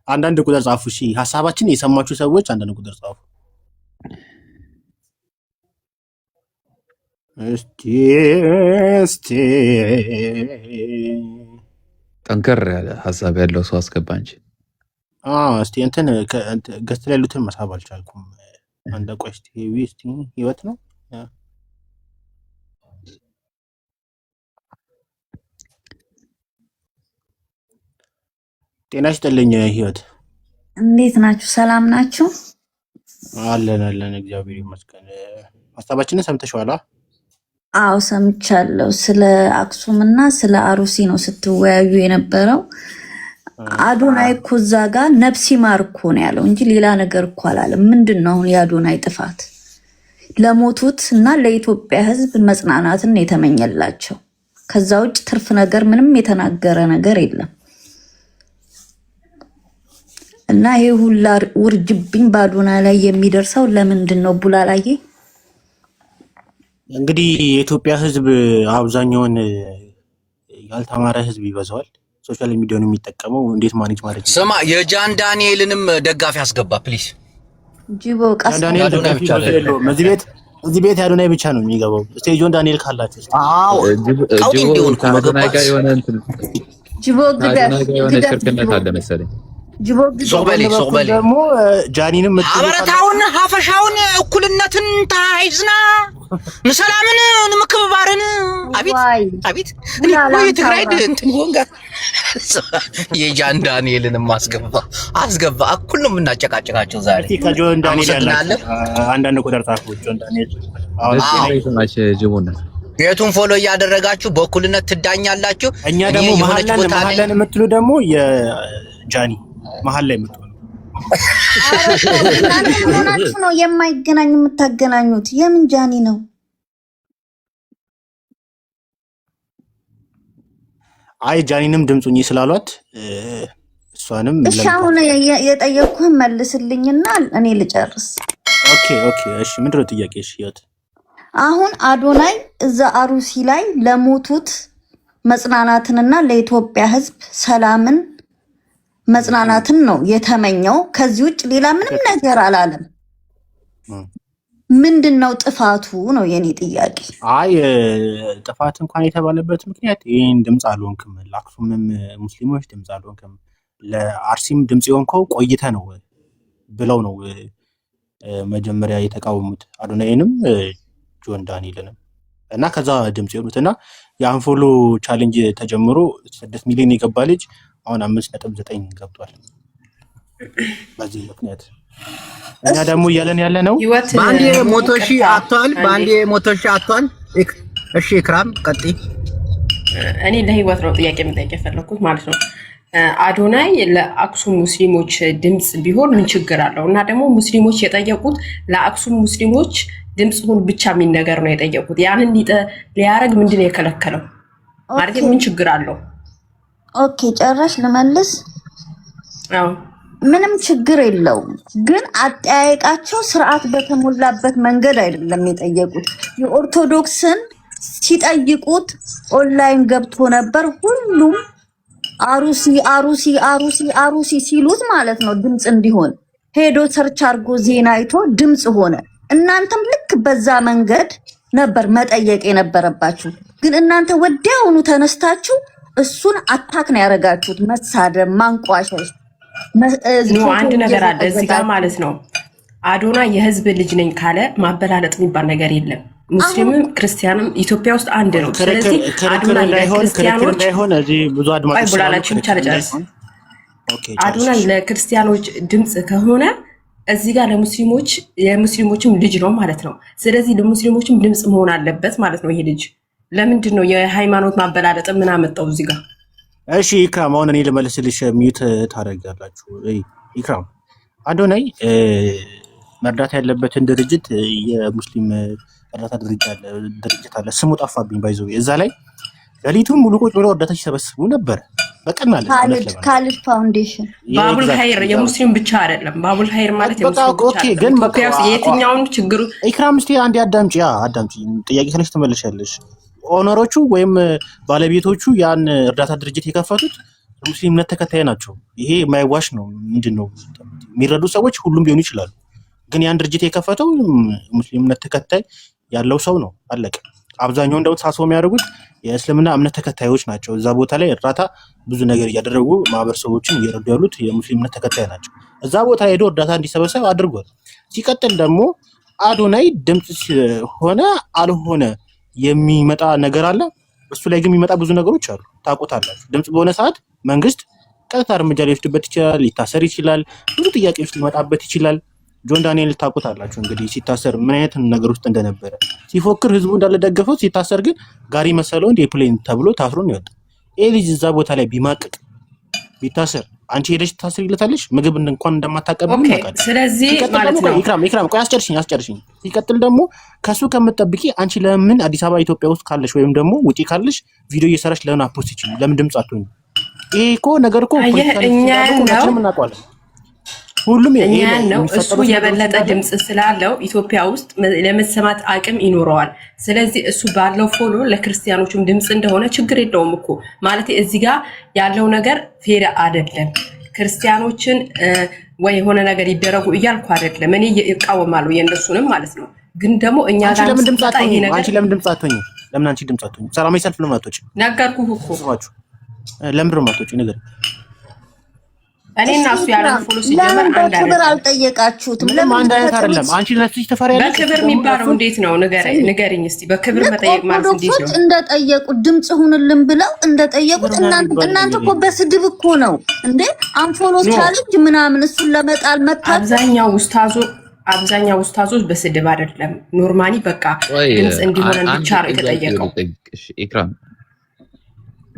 አንዳንድ ቁጥር ጻፉ። እሺ ሐሳባችን የሰማችሁ ሰዎች አንዳንድ ቁጥር ጻፉ። እስቲ
ጠንከር ያለ ሐሳብ ያለው ሰው አስገባ እንጂ።
እስቲ እንትን ገስት ላይ ያሉትን መሳብ አልቻልኩም። አንድ ቆይ እስቲ ህይወት ነው ጤና ይስጥልኝ ህይወት።
እንዴት ናችሁ? ሰላም ናችሁ?
አለን እግዚአብሔር ይመስገን። ሐሳባችንን ሰምተሽዋል?
አዎ ሰምቻለሁ። ስለ አክሱምና ስለ አሩሲ ነው ስትወያዩ የነበረው። አዶናይ እኮ እዛ ጋር ነፍሲ ማር እኮ ነው ያለው እንጂ ሌላ ነገር እኮ አላለም። ምንድን ነው አሁን የአዶናይ ጥፋት? ለሞቱት እና ለኢትዮጵያ ሕዝብ መጽናናትን የተመኘላቸው። ከዛ ውጭ ትርፍ ነገር ምንም የተናገረ ነገር የለም። እና ይሄ ሁላ ውርጅብኝ በአዶናይ ላይ የሚደርሰው ለምንድን ነው? ቡላላዬ
እንግዲህ የኢትዮጵያ ህዝብ አብዛኛውን ያልተማረ ህዝብ ይበዛዋል። ሶሻል ሚዲያውን የሚጠቀመው እንዴት ማኔጅ ማድረግ ነው።
ስማ የጃን ዳንኤልንም ደጋፊ አስገባ ፕሊዝ።
ጂቦ ቃስ
ዳንኤል ደጋፊ የለውም እዚህ ቤት አዶናይ ብቻ ነው የሚገባው። እስቲ ጆን ዳንኤል ካላችሁ እስቲ
ጂቦ ከአዶናይ ጋር የሆነ እንትን
ጂቦ
ሽርክነት አለ መሰለኝ።
ጅቦ
ሶቅበሌ
ደግሞ ጃኒንም
አበረታውን ሀፈሻውን እኩልነትን ታይዝና ንሰላምን ንምክብባርን አቤት ወይ ትግራይ እንትን ወንጋ የጃን ዳንኤልንም አስገባ። እኩል ነው የምናጨቃጨቃቸው ዛሬ።
እስቲ ከጆን ዳንኤል ያላችሁ አንዳንድ ቁጥር ጻፉ። ጆን ዳንኤል
ቤቱን ፎሎ እያደረጋችሁ በእኩልነት ትዳኛላችሁ።
እኛ ደግሞ መሀለን የምትሉ ደግሞ የጃኒ መሀል ላይ የምትሆኑ
ሆናችሁ ነው የማይገናኝ የምታገናኙት። የምን ጃኒ ነው?
አይ ጃኒንም ድምፁኝ ስላሏት እሷ እሷንም
እሺ አሁን የጠየቅኩህን መልስልኝና እኔ ልጨርስ።
ኦኬ እሺ ምንድነው ጥያቄሽ? ህይወት
አሁን አዶናይ እዛ አሩሲ ላይ ለሞቱት መጽናናትንና ለኢትዮጵያ ሕዝብ ሰላምን መጽናናትን ነው የተመኘው። ከዚህ ውጭ ሌላ ምንም ነገር አላለም። ምንድነው ጥፋቱ ነው የኔ ጥያቄ።
አይ ጥፋት እንኳን የተባለበት ምክንያት ይሄን ድምጽ አልሆንክም፣ ለአክሱምም ሙስሊሞች ድምጽ አልሆንክም፣ ለአርሲም ድምጽ የሆንከው ቆይተ ነው ብለው ነው መጀመሪያ የተቃወሙት አዶናይንም ጆን ዳንኤልንም እና ከዛ ድምጽ የሆኑት እና የአንፎሎ ቻሌንጅ ተጀምሮ 6 ሚሊዮን የገባ ልጅ አሁን 5.9 ገብቷል። በዚህ ምክንያት እኛ ደግሞ እያለን ያለ ነው
ባንዴ ሞቶ ሺህ አጥቷል። እሺ ኢክራም ቀጥይ።
እኔ ለህይወት ነው ጥያቄ መጠየቅ የፈለኩት ማለት ነው። አዶናይ ለአክሱም ሙስሊሞች ድምጽ ቢሆን ምን ችግር አለው? እና ደግሞ ሙስሊሞች የጠየቁት ለአክሱም ሙስሊሞች ድምጽ ሁን ብቻ የሚል ነገር ነው የጠየቁት። ያንን ሊያረግ ምንድነው የከለከለው? ማለት ምን ችግር አለው?
ኦኬ ጨረሽ ልመልስ?
አዎ
ምንም ችግር የለውም። ግን አጠያየቃቸው ስርዓት በተሞላበት መንገድ አይደለም የጠየቁት። የኦርቶዶክስን ሲጠይቁት ኦንላይን ገብቶ ነበር። ሁሉም አሩሲ ሲሉት ማለት ነው ድምጽ እንዲሆን ሄዶ ሰርች አድርጎ ዜና አይቶ ድምጽ ሆነ። እናንተም ልክ በዛ መንገድ ነበር መጠየቅ የነበረባችሁ። ግን እናንተ ወዲያውኑ ተነስታችሁ እሱን አታክ ነው ያደረጋችሁት። መሳደብ፣ ማንቋሸሽ።
አንድ ነገር አለ እዚህ ጋር ማለት ነው። አዶናይ የህዝብ ልጅ ነኝ ካለ ማበላለጥ የሚባል ነገር የለም። ሙስሊምም ክርስቲያንም ኢትዮጵያ ውስጥ አንድ ነው። ስለዚህ አዶናይ ለክርስቲያኖች
ብዙ አድማጮች
ቡላላችሁ ብቻ ለጨርስ። አዶናይ ለክርስቲያኖች ድምጽ ከሆነ እዚህ ጋር ለሙስሊሞች የሙስሊሞችም ልጅ ነው ማለት ነው። ስለዚህ ለሙስሊሞችም ድምጽ መሆን አለበት ማለት ነው ይሄ ልጅ። ለምንድን ነው የሃይማኖት ማበላለጥ ምን አመጣው እዚህ ጋር?
እሺ ኢክራም አሁን እኔ ልመልስልሽ። ሚዩት ታደርጋላችሁ። ኢክራም አዶናይ መርዳት ያለበትን ድርጅት የሙስሊም እርዳታ ድርጅት አለ፣ ስሙ ጠፋብኝ። ባይዘው እዛ ላይ ሌሊቱን ሙሉ ቁጭ ብለው እርዳታ ሲሰበስቡ ነበር። በቀናለ
ካሊድ ፋውንዴሽን
ባቡል ሀይር የሙስሊም ብቻ አይደለም። ባቡል ሀይር ማለት የሙስሊም ብቻ አይደለም። ግን የትኛውን ችግሩ
ኢክራም እስቲ አንዴ አዳምጪ። ጥያቄ ስለሽ ትመለሻለሽ። ኦነሮቹ ወይም ባለቤቶቹ ያን እርዳታ ድርጅት የከፈቱት ሙስሊም እምነት ተከታይ ናቸው። ይሄ የማይዋሽ ነው። ምንድነው የሚረዱ ሰዎች ሁሉም ሊሆኑ ይችላሉ። ግን ያን ድርጅት የከፈተው ሙስሊም እምነት ተከታይ ያለው ሰው ነው። አለቀ። አብዛኛው እንደው ተሳስቦ የሚያደርጉት የእስልምና እምነት ተከታዮች ናቸው። እዛ ቦታ ላይ እርዳታ ብዙ ነገር እያደረጉ ማህበረሰቦችን እየረዱ ያሉት የሙስሊም እምነት ተከታይ ናቸው። እዛ ቦታ ሄዶ እርዳታ እንዲሰበሰብ አድርጓል። ሲቀጥል ደግሞ አዶናይ ድምጽ ሆነ አልሆነ የሚመጣ ነገር አለ። እሱ ላይ ግን የሚመጣ ብዙ ነገሮች አሉ። ታውቁታላችሁ። ድምጽ በሆነ ሰዓት መንግስት ቀጥታ እርምጃ ሊወስድበት ይችላል፣ ሊታሰር ይችላል፣ ብዙ ጥያቄዎች ሊመጣበት ይችላል። ጆን ዳንኤል ታውቁታላችሁ እንግዲህ ሲታሰር ምን አይነት ነገር ውስጥ እንደነበረ ሲፎክር ህዝቡ እንዳለ ደገፈው። ሲታሰር ግን ጋሪ መሰለው እንደ ፕሌን ተብሎ ታስሮ ነው የወጣው። ይሄ ልጅ እዛ ቦታ ላይ ቢማቅቅ ቢታሰር አንቺ ሄደሽ ታስሪለታለሽ? ምግብ እንኳን እንደማታቀብም ያውቃል።
ስለዚህ ማለት ነው
ኢክራም ቆይ አስጨርሽኝ። ሲቀጥል ደግሞ ከሱ ከምትጠብቂ አንቺ ለምን አዲስ አበባ ኢትዮጵያ ውስጥ ካለሽ ወይም ደግሞ ውጪ ካለሽ ቪዲዮ እየሰራሽ ለምን አፖስት ይችላል? ለምን ድምጽ አትሆኚ? ይሄ እኮ ነገር እኮ
እኛ ነው
እናውቀዋለን። ሁሉም
ነው እሱ የበለጠ ድምጽ ስላለው ኢትዮጵያ ውስጥ ለመሰማት አቅም ይኖረዋል። ስለዚህ እሱ ባለው ፎሎ ለክርስቲያኖቹም ድምጽ እንደሆነ ችግር የለውም እኮ ማለት እዚህ ጋር ያለው ነገር ፌር አይደለም። ክርስቲያኖችን ወይ የሆነ ነገር ይደረጉ እያልኩ አይደለም። እኔ እቃወማለሁ የእነሱንም ማለት ነው። ግን ደግሞ እኛ ጋር
ለምን ድምጽ አትሆኚ? አንቺ ለምን ድምጽ አትሆኚ? ለምን አንቺ ድምጽ አትሆኚ? ሰላማዊ ሰልፍ ለምን አትወጪ?
ነገርኩህ እኮ
ስማችሁ ለምን ድምጽ አትወጪ? ነገር
እኔና እሱ ያለን ፎሎ ሲጀመር አንድ
ክብር አልጠየቃችሁትም። ለምን
አንድ አይነት አይደለም። አንቺ ለዚህ ተፈሪያለሽ።
በክብር የሚባለው እንዴት ነው? ንገረኝ እስቲ። በክብር መጠየቅ ማለት እንዴት ነው?
እንደጠየቁት ድምጽ ሁንልን ብለው እንደጠየቁት እናንተ እኮ በስድብ እኮ ነው እንዴ አንፎሎ ቻሌንጅ ምናምን እሱን ለመጣል መጣ።
አብዛኛው ኡስታዞች በስድብ አይደለም ኖርማሊ በቃ ድምጽ እንዲሆን ብቻ ነው የተጠየቀው።
ኢክራም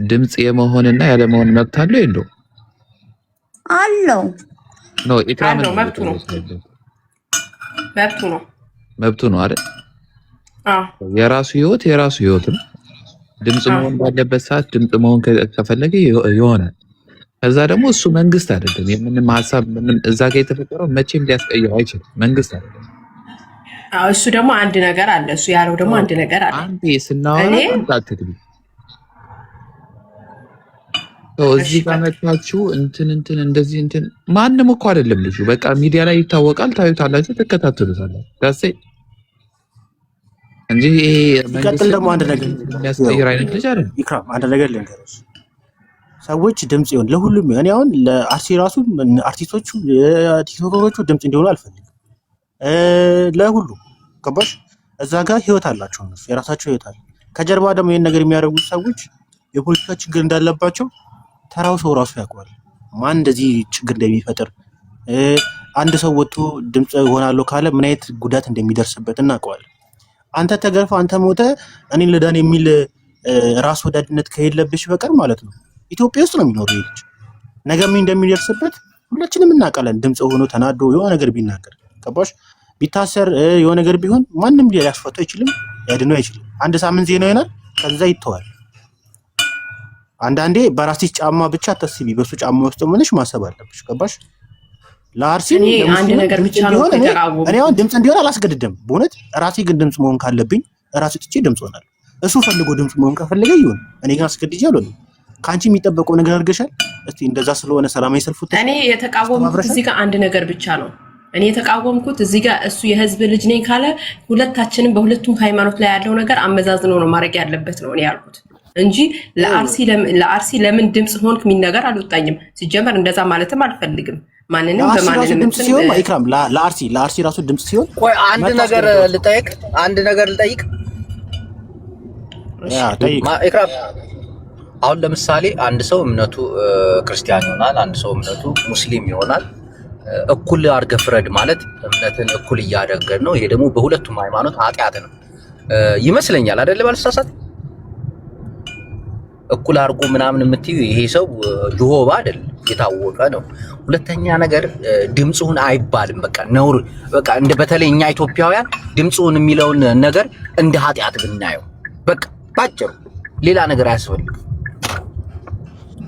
ድምጽ የመሆንና ያለመሆን መብት አለው የለውም?
አለው
ነው። ኢክራም
ነው መብቱ ነው
አይደል? የራሱ ህይወት ነው። ድምጽ መሆን ባለበት ሰዓት ድምጽ መሆን ከፈለገ ይሆናል። ከዛ ደግሞ እሱ መንግስት አይደለም። የምንም ሀሳብ ምንም እዛ ጋር የተፈጠረው መቼም ሊያስቀየው አይችልም። መንግስት አይደለም።
እሱ ደግሞ አንድ ነገር አለ። እሱ ያለው ደግሞ አንድ ነገር አለ።
አንዴ ስናወራ አትግቢ። እዚህ ጋር መጥታችሁ እንትን እንደዚህ እንትን ማንም እኮ አይደለም ልጁ። በቃ ሚዲያ ላይ ይታወቃል፣ ታዩታላችሁ፣ ትከታተሉታላችሁ። ዳሴ እንጂ ይሄ
ይቀጥል። ደግሞ አንድ ነገር
የሚያስቀይር አይነት ልጅ አይደለም።
ኢክራም አንድ ነገር ልንገርሽ፣ ሰዎች ድምጽ ይሆን ለሁሉም እኔ አሁን ለአርሲ ራሱ አርቲስቶቹ ቲክቶከሮቹ ድምጽ እንዲሆኑ አልፈልግም። ለሁሉ ገባሽ? እዛ ጋር ህይወት አላቸው እነሱ የራሳቸው ህይወት አለ። ከጀርባ ደግሞ ይሄን ነገር የሚያደርጉት ሰዎች የፖለቲካ ችግር እንዳለባቸው ተራው ሰው ራሱ ያውቀዋል። ማን እንደዚህ ችግር እንደሚፈጥር አንድ ሰው ወጥቶ ድምጽ ሆናለሁ ካለ ምን አይነት ጉዳት እንደሚደርስበት እናውቀዋለን። አንተ ተገርፋ አንተ ሞተ እኔን ልዳን የሚል ራስ ወዳድነት ከሌለብሽ በቀር ማለት ነው ኢትዮጵያ ውስጥ ነው የሚኖረው ይሄ ልጅ። ነገ ምን እንደሚደርስበት ሁላችንም እናውቃለን። ድምጽ ሆኖ ተናዶ የሆነ ነገር ቢናገር ገባሽ? ቢታሰር የሆነ ነገር ቢሆን ማንም ሊያስፈታው አይችልም፣ ያድነው አይችልም። አንድ ሳምንት ዜና ይሆናል፣ ከዛ ይተዋል። አንዳንዴ በራስሽ ጫማ ብቻ አታስቢ፣ በሱ ጫማ ውስጥ ሆነሽ ማሰብ አለብሽ። ገባሽ? ለአርሲ
አንድ ነገር ብቻ ነው ተቃወሙ።
እኔ አሁን ድምጽ እንዲሆን አላስገድድም በእውነት ራሴ ግን ድምጽ መሆን ካለብኝ ራሴ ትቼ ድምጽ ሆናለሁ። እሱ ፈልጎ ድምጽ መሆን ከፈለገ ይሁን፣ እኔ ግን አስገድጄ አልሆንም። ካንቺ የሚጠበቀው ነገር አድርገሻል። እስቲ እንደዛ ስለሆነ ሰላማዊ ሰልፉት።
እኔ የተቃወምኩት እዚህ ጋር አንድ ነገር ብቻ ነው። እኔ የተቃወምኩት እዚህ ጋር እሱ የህዝብ ልጅ ነኝ ካለ ሁለታችንም በሁለቱም ሃይማኖት ላይ ያለው ነገር አመዛዝኖ ነው ማድረግ ያለበት ነው እኔ ያልኩት እንጂ ለአርሲ ለምን ድምጽ ሆንክ የሚል ነገር አልወጣኝም። ሲጀመር እንደዛ ማለትም አልፈልግም። ማንንም በማንንም
ድምጽ ሲሆን ኢክራም ለአርሲ ራሱ ድምጽ ሲሆን
ቆይ አንድ ነገር ልጠይቅ ኢክራም አሁን ለምሳሌ አንድ ሰው እምነቱ ክርስቲያን ይሆናል፣ አንድ ሰው እምነቱ ሙስሊም ይሆናል። እኩል አድርገህ ፍረድ ማለት እምነትን እኩል እያደረገን ነው። ይሄ ደግሞ በሁለቱም ሃይማኖት ኃጢአት ነው ይመስለኛል አይደል? ባልሳሳት እኩል አድርጎ ምናምን የምትዩ ይሄ ሰው ጆሆባ አይደል? የታወቀ ነው። ሁለተኛ ነገር ድምጽሁን አይባልም። በቃ ነውር በቃ እንደ በተለይ እኛ ኢትዮጵያውያን ድምጽሁን የሚለውን ነገር እንደ ኃጢአት ብናየው በቃ ባጭሩ ሌላ ነገር አያስፈልግም።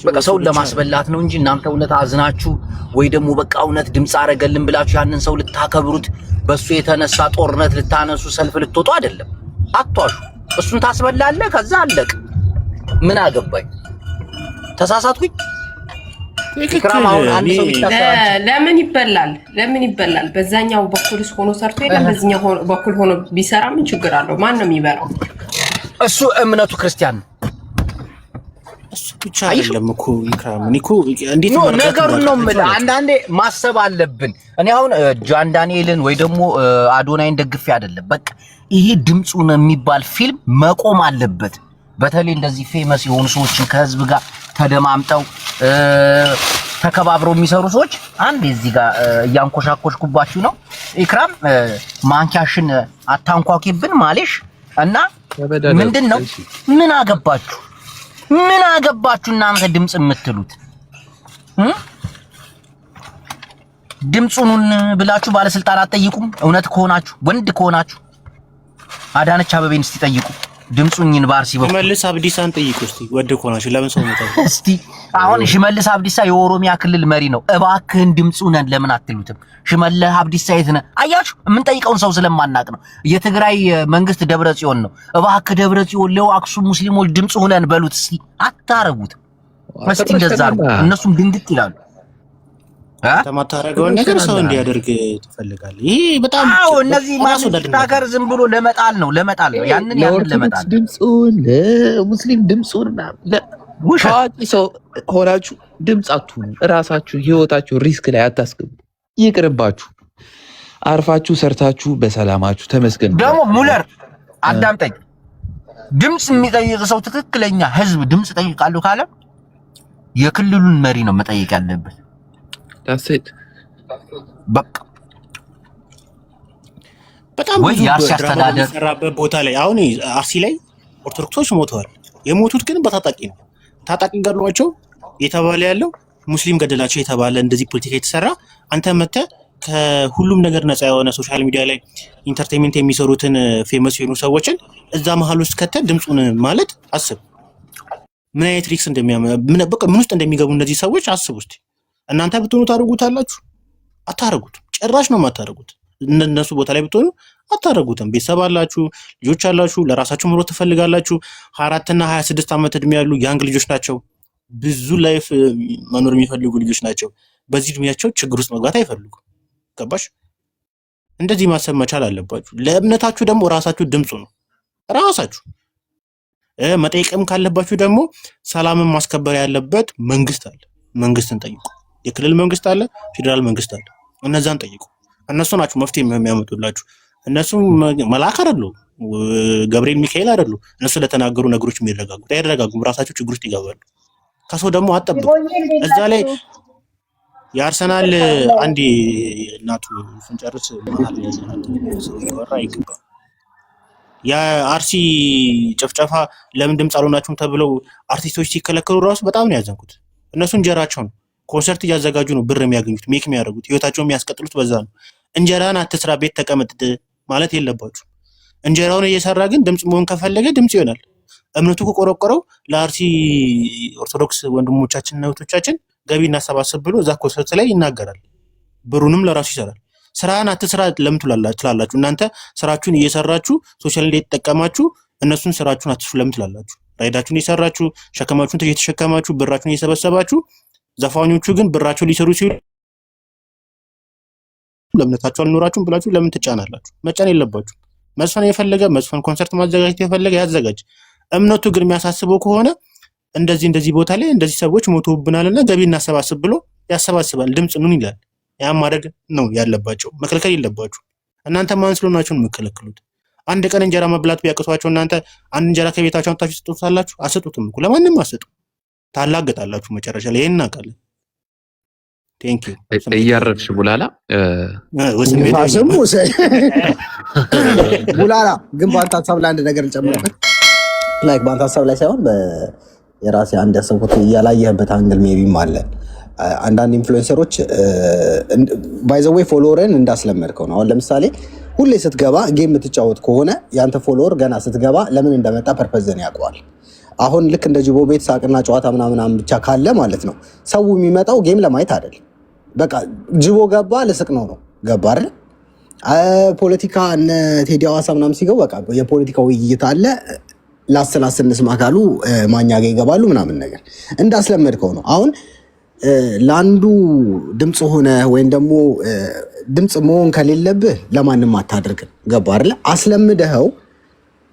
በቃ ሰውን ለማስበላት ነው እንጂ እናንተ እውነት አዝናችሁ ወይ ደግሞ በቃ እውነት ድምጽ አረገልን ብላችሁ ያንን ሰው ልታከብሩት በሱ የተነሳ ጦርነት ልታነሱ ሰልፍ ልትወጡ አይደለም። አትዋሹ። እሱን ታስበላለህ፣ ከዛ አለቅ። ምን አገባኝ? ተሳሳትኩኝ።
ለምን ይበላል? በዛኛው በኩልስ ሆኖ ሰርቶ የለም በዚህኛው በኩል ሆኖ ቢሰራ ምን ችግር አለው? ማን ነው የሚበላው?
እሱ እምነቱ ክርስቲያን ነው።
እሱ ብቻ አይደለም እኮ ኢክራም እኮ እንዴት ነው
ነገሩን ነው የምልህ። አንዳንዴ ማሰብ አለብን። እኔ አሁን ጃን ዳንኤልን ወይ ደግሞ አዶናይን ደግፌ አይደለም። በቃ ይሄ ድምጹን የሚባል ፊልም መቆም አለበት። በተለይ እንደዚህ ፌመስ የሆኑ ሰዎችን ከህዝብ ጋር ተደማምጠው ተከባብረው የሚሰሩ ሰዎች አንዴ እዚህ ጋር እያንኮሻኮሽኩባችሁ ነው። ኢክራም ማንኪያሽን አታንኳኪብን ማለሽ እና ምንድነው? ምን አገባችሁ እናንተ ድምጽ የምትሉት? ድምጹን ብላችሁ ባለስልጣናት ጠይቁም። እውነት ከሆናችሁ ወንድ ከሆናችሁ አዳነች አበቤን እስቲ ጠይቁ። ድምጹኝን ባርሲ በኩል
ሽመልስ አብዲሳን ጠይቁ እስቲ። ወደ ኮናችሁ ለምን ሰው መጣው
እስቲ? አሁን ሽመልስ አብዲሳ የኦሮሚያ ክልል መሪ ነው። እባክህን ድምጹን ለምን አትሉትም? ሽመልስ አብዲሳ የት ነህ? አያችሁ፣ የምንጠይቀውን ሰው ስለማናቅ ነው። የትግራይ መንግስት ደብረ ጽዮን ነው። እባክህ ደብረ ጽዮን ለው አክሱም ሙስሊሞች ድምጽ ሆነን በሉት እስቲ። አታረጉት እስቲ። እንደዛ ነው እነሱም ድንግጥ ይላሉ።
ተማታረገው ነገር ሰው እንዲያደርግ ትፈልጋለህ? ይሄ በጣም
አዎ፣ እነዚህ ማስታከር ዝም ብሎ ለመጣል ነው ያንን ለመጣል
ድምጹን ለሙስሊም ድምጹን ታዋቂ ሰው ሆናችሁ ድምጽ አትሁኑ። እራሳችሁን ህይወታችሁን ሪስክ ላይ አታስገቡ። ይቅርባችሁ። አርፋችሁ ሰርታችሁ በሰላማችሁ ተመስገን።
ደግሞ ሙለር አዳምጠኝ። ድምጽ የሚጠይቅ ሰው ትክክለኛ ህዝብ ድምጽ ጠይቃለሁ ካለ የክልሉን መሪ ነው መጠየቅ ያለበት።
ዳሴት
በቃ
በጣም ብዙ ያስተዳደረበት ቦታ ላይ አሁን አርሲ ላይ ኦርቶዶክሶች ሞተዋል። የሞቱት ግን በታጣቂ ነው። ታጣቂ ገድሏቸው የተባለ ያለው ሙስሊም ገደላቸው የተባለ እንደዚህ ፖለቲካ የተሰራ አንተ መተህ ከሁሉም ነገር ነፃ የሆነ ሶሻል ሚዲያ ላይ ኢንተርቴይንመንት የሚሰሩትን ፌመስ የሆኑ ሰዎችን እዛ መሀል ውስጥ ከተህ ድምፁን ማለት አስብ። ምን አይነት ሪክስ በቃ ምን ውስጥ እንደሚገቡ እነዚህ ሰዎች አስቡ እስቲ። እናንተ ብትሆኑ ታደርጉታላችሁ? አታደርጉትም። ጭራሽ ነው የማታደርጉት። እነሱ ቦታ ላይ ብትሆኑ አታደርጉትም። ቤተሰብ አላችሁ፣ ልጆች አላችሁ፣ ለራሳችሁ ምሮ ትፈልጋላችሁ። 24 እና 26 ዓመት እድሜ ያሉ ያንግ ልጆች ናቸው። ብዙ ላይፍ መኖር የሚፈልጉ ልጆች ናቸው። በዚህ እድሜያቸው ችግር ውስጥ መግባት አይፈልጉም። ገባሽ? እንደዚህ ማሰብ መቻል አለባችሁ። ለእምነታችሁ ደግሞ ራሳችሁ ድምፁ ነው። ራሳችሁ መጠየቅም ካለባችሁ ደግሞ ሰላምን ማስከበር ያለበት መንግስት አለ። መንግስትን ጠይቁ። የክልል መንግስት አለ፣ ፌዴራል መንግስት አለ። እነዛን ጠይቁ። እነሱ ናቸው መፍትሄ የሚያመጡላችሁ። እነሱ መልአክ አይደሉ፣ ገብርኤል ሚካኤል አይደሉ። እነሱ ለተናገሩ ነገሮች የሚረጋጉት አይረጋጉም። ራሳቸው ችግር ውስጥ ይገባሉ። ከሰው ደግሞ አጠብቁ። እዛ ላይ የአርሰናል አንድ እናቱ ስንጨርስ መሀል ሰው ይወራ ይገባል። የአርሲ ጭፍጨፋ ለምን ድምፅ አልሆናችሁም ተብለው አርቲስቶች ሲከለከሉ ራሱ በጣም ነው ያዘንኩት። እነሱ እንጀራቸው ነው። ኮንሰርት እያዘጋጁ ነው ብር የሚያገኙት፣ ሜክ የሚያደርጉት፣ ህይወታቸውን የሚያስቀጥሉት በዛ ነው። እንጀራን አትስራ ቤት ተቀመጥ ማለት የለባችሁ። እንጀራውን እየሰራ ግን ድምፅ መሆን ከፈለገ ድምፅ ይሆናል። እምነቱ ከቆረቆረው ለአርሲ ኦርቶዶክስ ወንድሞቻችንና እህቶቻችን ገቢ እናሰባስብ ብሎ እዛ ኮንሰርት ላይ ይናገራል። ብሩንም ለራሱ ይሰራል። ስራን አትስራ ለምን ትላላችሁ? እናንተ ስራችሁን እየሰራችሁ ሶሻል ሚዲያ እየተጠቀማችሁ እነሱን ስራችሁን አትስሩ ለምን ትላላችሁ? ራይዳችሁን እየሰራችሁ ሸከማችሁን እየተሸከማችሁ ብራችሁን እየሰበሰባችሁ፣ ዘፋኞቹ ግን ብራቸው ሊሰሩ ሲሉ ለእምነታችሁ አልኖራችሁም ብላችሁ ለምን ትጫናላችሁ? መጫን የለባችሁ። መስፈን የፈለገ መስፈን፣ ኮንሰርት ማዘጋጀት የፈለገ ያዘጋጅ። እምነቱ ግን የሚያሳስበው ከሆነ እንደዚህ ቦታ ላይ እንደዚህ ሰዎች ሞተውብናልና ገቢ እናሰባስብ ብሎ ያሰባስባል። ድምፅ ኑን ይላል። ያ ማድረግ ነው ያለባቸው። መከልከል የለባችሁ። እናንተ ማን ስለሆናችሁ ነው የምትከለክሉት? አንድ ቀን እንጀራ መብላት ቢያቅቷቸው እናንተ አንድ እንጀራ ከቤታችሁ አምጥታችሁ ትሰጡታላችሁ? አሰጡትም እኮ ለማንም አሰጡ። ታላገጣላችሁ መጨረሻ ላይ። ይሄን እናውቃለን። ቴንክ ዩ።
እያረፍሽ ቡላላ
ቡላላ ግን በአንተ ሀሳብ ላይ አንድ ነገር እንጨምርበት። ላይክ በአንተ ሀሳብ ላይ ሳይሆን የራሴ አንድ ያሰብኩት ያላየህበት አንግል ሜቢም አለ። አንዳንድ ኢንፍሉዌንሰሮች ባይዘዌይ ፎሎወርን እንዳስለመድከው ነው። አሁን ለምሳሌ ሁሌ ስትገባ ጌም የምትጫወት ከሆነ ያንተ ፎሎወር ገና ስትገባ ለምን እንደመጣ ፐርፐዝን ያውቀዋል። አሁን ልክ እንደ ጅቦ ቤት ሳቅና ጨዋታ ምናምን ብቻ ካለ ማለት ነው ሰው የሚመጣው ጌም ለማየት አይደል። በቃ ጅቦ ገባ ልስቅ ነው ገባ አይደል? ፖለቲካ እነ ቴዲ ሐዋሳ ምናምን ሲገቡ በቃ የፖለቲካ ውይይት አለ ላስላስ እንስማ ካሉ ማኛ ጋር ይገባሉ ምናምን ነገር እንዳስለመድከው ነው። አሁን ለአንዱ ድምፅ ሆነ ወይም ደግሞ ድምፅ መሆን ከሌለብህ ለማንም አታደርግም። ገባ አይደል? አስለምደኸው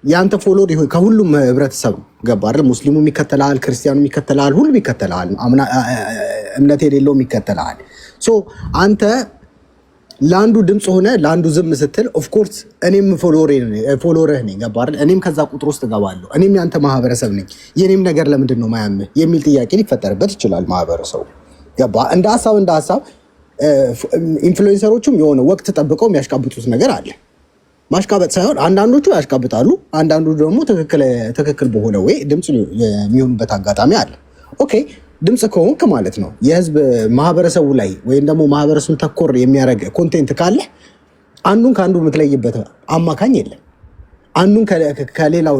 ያንተ ፎሎወር ይሁን ከሁሉም ህብረተሰብ ገባ አይደል? ሙስሊሙም ይከተላል፣ ክርስቲያኑም ይከተላል፣ ሁሉም ይከተላል፣ እምነት የሌለውም ይከተላል። ሶ አንተ ለአንዱ ድምፅ ሆነ ለአንዱ ዝም ስትል ኦፍኮርስ እኔም ፎሎወርህ ነኝ ገባ አይደል? እኔም ከዛ ቁጥር ውስጥ እገባለሁ። እኔም ያንተ ማህበረሰብ ነኝ። የኔም ነገር ለምንድን ነው ማያምህ የሚል ጥያቄ ሊፈጠርበት ይችላል ማህበረሰቡ ገባ። እንደ ሀሳብ ኢንፍሉዌንሰሮቹም የሆነ ወቅት ጠብቀው የሚያሽቃብጡት ነገር አለ። ማሽቃበጥ ሳይሆን አንዳንዶቹ ያሽቃብጣሉ፣ አንዳንዱ ደግሞ ትክክል በሆነ ወይ ድምፅ የሚሆኑበት አጋጣሚ አለ። ኦኬ ድምፅ ከሆንክ ማለት ነው የህዝብ ማህበረሰቡ ላይ ወይም ደግሞ ማህበረሰቡን ተኮር የሚያደርግ ኮንቴንት ካለ አንዱን ከአንዱ የምትለይበት አማካኝ የለም። አንዱን ከሌላው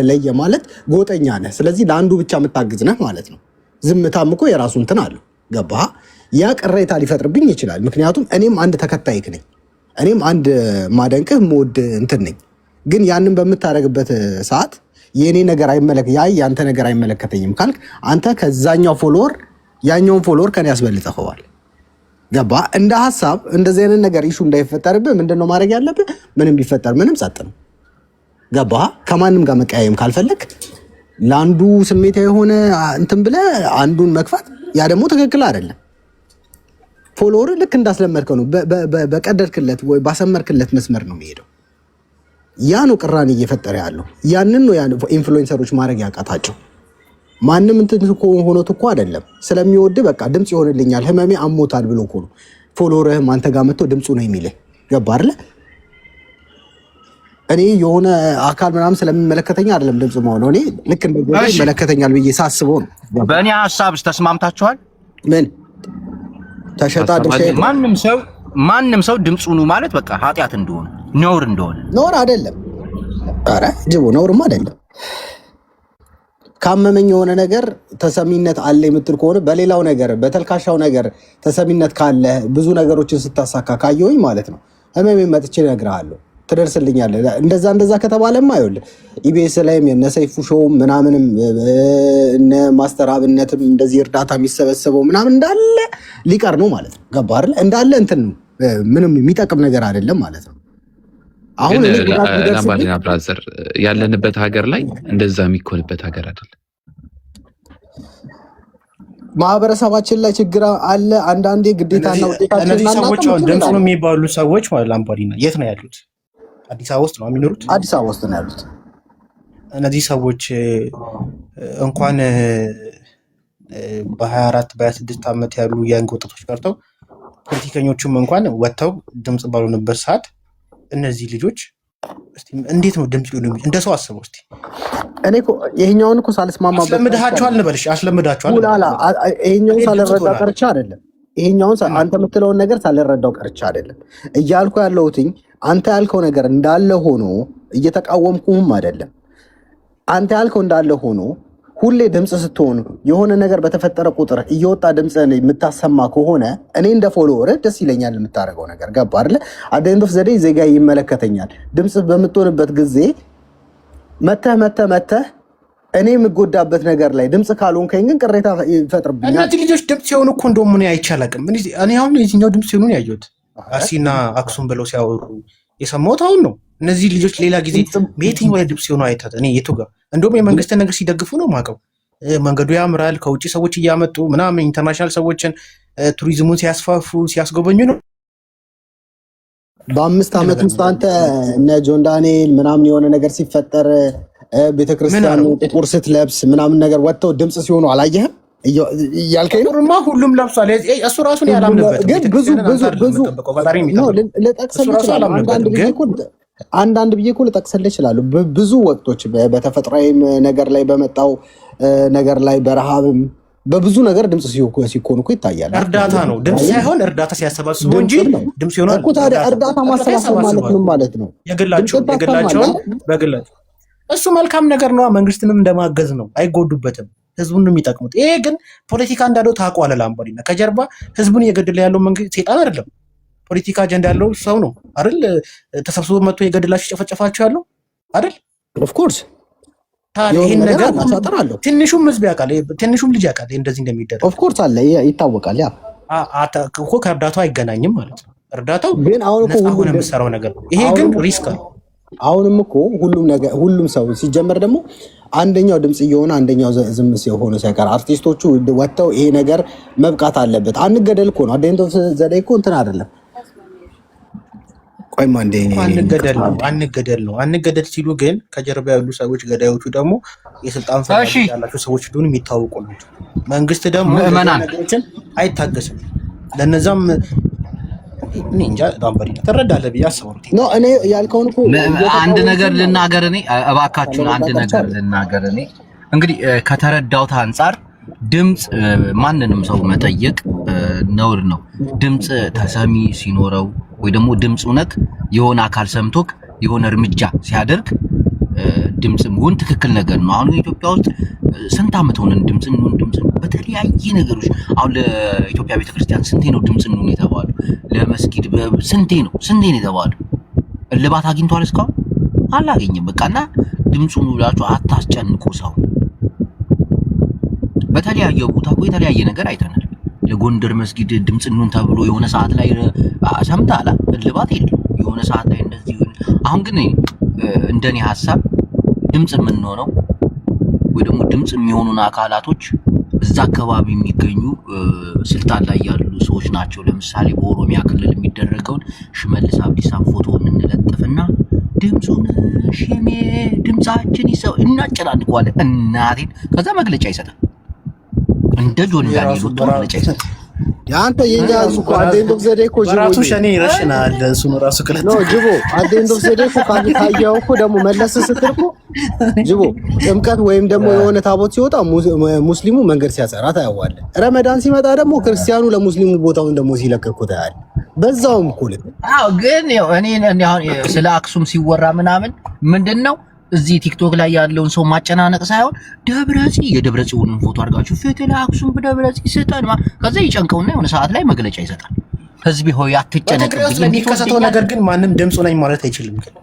ለየ ማለት ጎጠኛ ነህ። ስለዚህ ለአንዱ ብቻ የምታግዝ ነህ ማለት ነው። ዝምታም እኮ የራሱ እንትን አለው ገባ። ያ ቅሬታ ሊፈጥርብኝ ይችላል። ምክንያቱም እኔም አንድ ተከታይክ ነኝ፣ እኔም አንድ ማደንቅህ መወድ እንትን ነኝ። ግን ያንን በምታደርግበት ሰዓት የኔ ነገር ያንተ ነገር አይመለከተኝም ካልክ አንተ ከዛኛው ፎሎወር ያኛውን ፎሎወር ከኔ ያስበልጠኸዋል ገባ። እንደ ሀሳብ እንደዚህ አይነት ነገር ኢሹ እንዳይፈጠርብህ ምንድነው ማድረግ ያለብህ? ምንም ቢፈጠር ምንም ጸጥ ነው ገባ። ከማንም ጋር መቀያየም ካልፈለግ ለአንዱ ስሜታ የሆነ እንትን ብለህ አንዱን መግፋት ያ ደግሞ ትክክል አይደለም። ፎሎወር ልክ እንዳስለመድከው ነው። በቀደድክለት ወይ ባሰመርክለት መስመር ነው የሚሄደው። ያ ነው ቅራኔ እየፈጠረ ያለው። ያንን ነው ኢንፍሉዌንሰሮች ማድረግ ያቃታቸው። ማንም እንትን ሆኖት እኮ አይደለም። ስለሚወድ በቃ ድምፅ ይሆንልኛል ህመሜ አሞታል ብሎ እኮ ነው ፎሎወርህም አንተ ጋር መጥቶ ድምፁ ነው የሚልህ ገባ አይደለ? እኔ የሆነ አካል ምናምን ስለሚመለከተኝ አይደለም ድምፅ መሆኑ። እኔ ልክ እንደዚህ ይመለከተኛል ብዬ ሳስበው ነው።
በእኔ ሀሳብስ ተስማምታችኋል?
ምን ተሸጣ ድርሻ
ማንም ሰው ድምፁ ነው ማለት በቃ ኃጢአት እንደሆነ ነውር አይደለም።
ኧረ ጅቦ ነውርማ አይደለም። ካመመኝ የሆነ ነገር ተሰሚነት አለ የምትል ከሆነ በሌላው ነገር በተልካሻው ነገር ተሰሚነት ካለ ብዙ ነገሮችን ስታሳካ ካየሁኝ ማለት ነው ህመሜ መጥቼ እነግርሃለሁ፣ ትደርስልኛለህ። እንደዛ ከተባለማ ይኸውልህ ኢቢኤስ ላይም የነ ሰይፉ ሾውም ምናምንም እነ ማስተር አብነትም እንደዚህ እርዳታ የሚሰበሰበው ምናምን እንዳለ ሊቀር ነው ማለት ነው። ገባህ አይደል? እንዳለ እንትን ነው ምንም የሚጠቅም ነገር አይደለም ማለት ነው። አሁን
ላምባዲና ብራዘር ያለንበት ሀገር ላይ እንደዛ የሚኮንበት ሀገር አይደለም።
ማህበረሰባችን ላይ ችግር አለ። አንዳንዴ ግዴታና ውጤታችን
እነዚህ ሰዎች ድምፅ ነው የሚባሉ ሰዎች ማለት ላምባዲና የት ነው ያሉት? አዲስ አበባ ውስጥ ነው የሚኖሩት።
አዲስ አበባ ውስጥ ነው ያሉት።
እነዚህ ሰዎች እንኳን በ24 በ26 ዓመት ያሉ የንግ ወጣቶች ቀርተው ፖለቲከኞቹም እንኳን ወጥተው ድምፅ ባልሆነበት ሰዓት እነዚህ ልጆች እንዴት ነው ድምፅ ሊሆኑ? እንደ ሰው አስበው እስቲ።
እኔ እኮ ይሄኛውን እኮ ሳልስማማበት
አስለምዳቸዋል እንበልሽ፣ አስለምዳቸዋል።
ይሄኛውን ሳልረዳ ቀርቻ አይደለም። ይሄኛውን አንተ የምትለውን ነገር ሳልረዳው ቀርቻ አይደለም እያልኩ ያለሁትኝ። አንተ ያልከው ነገር እንዳለ ሆኖ እየተቃወምኩህም አይደለም። አንተ ያልከው እንዳለ ሆኖ ሁሌ ድምፅ ስትሆኑ የሆነ ነገር በተፈጠረ ቁጥር እየወጣ ድምፅ የምታሰማ ከሆነ እኔ እንደ ፎሎወር ደስ ይለኛል የምታደርገው ነገር። ገባ አይደለ? አደንዶፍ ዘዴ ዜጋ ይመለከተኛል። ድምፅ በምትሆንበት ጊዜ መተህ እኔ የምጎዳበት ነገር ላይ ድምፅ ካልሆንከኝ ግን ቅሬታ ይፈጥርብኛል።
እነዚህ ልጆች ድምፅ ሲሆኑ እኮ እንደውም ምን አይቻላቅም። እኔ አሁን የዚህኛው ድምፅ ሲሆኑ ያየሁት አርሲና አክሱም ብለው ሲያወሩ የሰማሁት አሁን ነው። እነዚህ ልጆች ሌላ ጊዜ በየትኛው ላይ ድምፅ ሲሆኑ አይታት እኔ የቱ ጋር እንደውም የመንግስትን ነገር ሲደግፉ ነው ማቀው። መንገዱ ያምራል፣ ከውጭ ሰዎች እያመጡ ምናምን ኢንተርናሽናል ሰዎችን ቱሪዝሙን ሲያስፋፉ ሲያስጎበኙ ነው።
በ5 ዓመት ውስጥ አንተ እነ ጆን ዳንኤል ምናምን የሆነ ነገር ሲፈጠር ቤተክርስቲያኑ ጥቁር ስትለብስ ምናምን ነገር ወጥተው ድምፅ ሲሆኑ አላየህም? እያልከኝ ነው።
ማ ሁሉም ለብሷል። እሱ ራሱን ያላምንበት
ግን ብዙ አንዳንድ ብዬ እኮ ልጠቅስልህ እችላለሁ። ብዙ ወቅቶች በተፈጥሯዊ ነገር ላይ በመጣው ነገር ላይ በረሃብም በብዙ ነገር ድምፅ ሲኮኑ እኮ ይታያል።
እርዳታ ነው ድምፅ ሳይሆን እርዳታ ሲያሰባስቡ እንጂ ድምፅ ሲሆን
እኮ ታዲያ እርዳታ ማሰባሰብ ማለት ምን ማለት ነው?
የግላቸውን በግላቸው እሱ መልካም ነገር ነው። መንግስትንም እንደማገዝ ነው። አይጎዱበትም። ህዝቡን ነው የሚጠቅሙት። ይሄ ግን ፖለቲካ እንዳለው ታውቀዋለህ። ላምባዲና ከጀርባ ህዝቡን እየገደለ ያለው መንግስት ሴጣን አይደለም፣ ፖለቲካ አጀንዳ ያለው ሰው ነው አይደል? ተሰብስቦ መጥቶ የገደላችሁ ጨፈጨፋችሁ ያለው አይደል?
ኦፍ ኮርስ
ይሄን ነገር ትንሹም ህዝብ ያውቃል፣ ትንሹም ልጅ ያውቃል እንደዚህ እንደሚደረግ።
ኦፍ ኮርስ አለ ይታወቃል። ያ
እኮ ከእርዳታው አይገናኝም ማለት ነው። እርዳታው
ግን አሁን እኮ
ሁሉም የምትሰራው ነገር ነው። ይሄ ግን ሪስክ ነው።
አሁንም እኮ ሁሉም ሰው ሲጀመር ደግሞ አንደኛው ድምፅ እየሆነ አንደኛው ዝም ሲሆኑ ሳይቀር አርቲስቶቹ ወጥተው ይሄ ነገር መብቃት አለበት። አንገደል እኮ ነው አደንቶ ዘዴ እኮ እንትን አይደለም። ቆይማ
አንገደል ነው። አንገደል ሲሉ ግን ከጀርባ ያሉ ሰዎች ገዳዮቹ ደግሞ የስልጣን ፍላጎት ያላቸው ሰዎች እንደሆኑ የሚታወቁ ናቸው። መንግስት ደግሞ ነገሮችን አይታገስም። ለነዛም እንጃ ላምባዲና ትረዳለህ ብዬ አስባለሁ።
እኔ ያልከውን እኮ
አንድ ነገር ልናገር። እኔ እባካችሁን አንድ ነገር ልናገር። እኔ እንግዲህ ከተረዳሁት አንጻር ድምፅ ማንንም ሰው መጠየቅ ነውር ነው። ድምፅ ተሰሚ ሲኖረው ወይ ደግሞ ድምፅ እውነት የሆነ አካል ሰምቶክ የሆነ እርምጃ ሲያደርግ ድምፅ መሆን ትክክል ነገር ነው። አሁን ኢትዮጵያ ውስጥ ስንት ዓመት ሆነን ድምፅ በተለያየ ነገሮች አሁን ለኢትዮጵያ ቤተክርስቲያን ስንቴ ነው ድምፅ ነው የተባለው? ለመስጊድ ስንቴ ነው የተባለው? እልባት አግኝቷል? እስካሁን አላገኘም። በቃና ድምፁን ብላችሁ አታስጨንቁ ሰው። በተለያየ ቦታ እኮ የተለያየ ነገር አይተናል። ለጎንደር መስጊድ ድምፅ ነው ተብሎ የሆነ ሰዓት ላይ ሰምታላ እልባት የለም። የሆነ ሰዓት ላይ እንደዚህ አሁን ግን እንደኔ ሐሳብ ድምፅ የምንሆነው ወይ ደግሞ ድምፅ የሚሆኑን አካላቶች እዛ አካባቢ የሚገኙ ስልጣን ላይ ያሉ ሰዎች ናቸው። ለምሳሌ በኦሮሚያ ክልል የሚደረገውን ሽመልስ አብዲሳን ፎቶውን እንለጥፍና ድምፁን ሽሜ ድምፃችን ይሰው እናጨላልቀዋለን እናቴን። ከዛ መግለጫ ይሰጣል። እንደ ጆን ዳንኤል መግለጫ ይሰጣል።
ያንተ የኛ እኮ አደንዶ ዘዴ እኮ
ራሱ ሸኔ ይረሽናል። እሱ ነው ራሱ ክለት
ነው ጅቦ አደንዶ ዘዴ እኮ ካየው እኮ ደግሞ መለስ ስትል እኮ ጅቦ ጥምቀት ወይም ደግሞ የሆነ ታቦት ሲወጣ ሙስሊሙ መንገድ ሲያጸራ ታያዋለህ። ረመዳን ሲመጣ ደግሞ ክርስቲያኑ ለሙስሊሙ ቦታውን ደግሞ ሲለቅቁ ታያለህ። በዛውም እኮ ልክ
ግን እኔ አሁን ስለ አክሱም ሲወራ ምናምን ምንድነው እዚህ ቲክቶክ ላይ ያለውን ሰው ማጨናነቅ ሳይሆን የደብረ ጽዮንን ፎቶ አድርጋችሁ ፍትህ ለአክሱም በደብረ ጽዮን ስጠን ከዛ ይጨንቀውና የሆነ ሰዓት ላይ መግለጫ ይሰጣል። ህዝብ ሆይ አትጨነቅብኝ።
የሚከሰተው ነገር ግን ማንም ድምፁ ነኝ ማለት አይችልም። ግን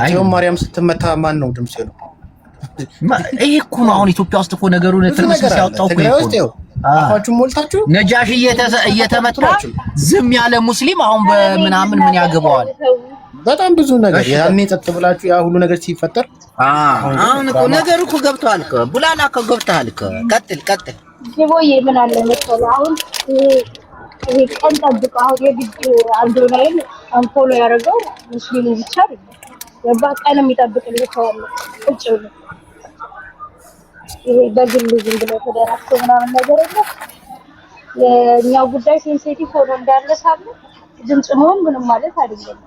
ጽዮን ማርያም ስትመታ ማን ነው ድምፁ ነው?
ይሄ እኮ ነው አሁን ኢትዮጵያ ውስጥ እኮ ነገሩን ትርምስ ሲያወጣው እኮ ነው።
አፋችሁ ሞልታችሁ
ነጃሽ እየተመታ ዝም ያለ ሙስሊም አሁን በምናምን ምን ያገባዋል?
በጣም ብዙ ነገር ያኔ ጸጥ ብላችሁ ያ ሁሉ ነገር ሲፈጠር
አሁን እኮ ነገሩ እኮ ገብቷል እኮ ቡላላ እኮ ገብቷል እኮ። ቀጥል
ይቦዬ ምን አለ መሰለህ አሁን ይሄ ቀን ጠብቀው አሁን የግድ አዶናይን አንፎሎ ያደረገው ሙስሊሙ ብቻ አይደለም። ገባ ቀን የሚጠብቅልህ ሰው አለ ቁጭ ብሎ ይሄ በግል ዝም ብሎ ተደራጅቶ ምናምን ነገር የለም። የኛው ጉዳይ ሴንሲቲቭ ሆኖ እንዳለ ሳለ ድምጽ መሆን ምንም ማለት አይደለም።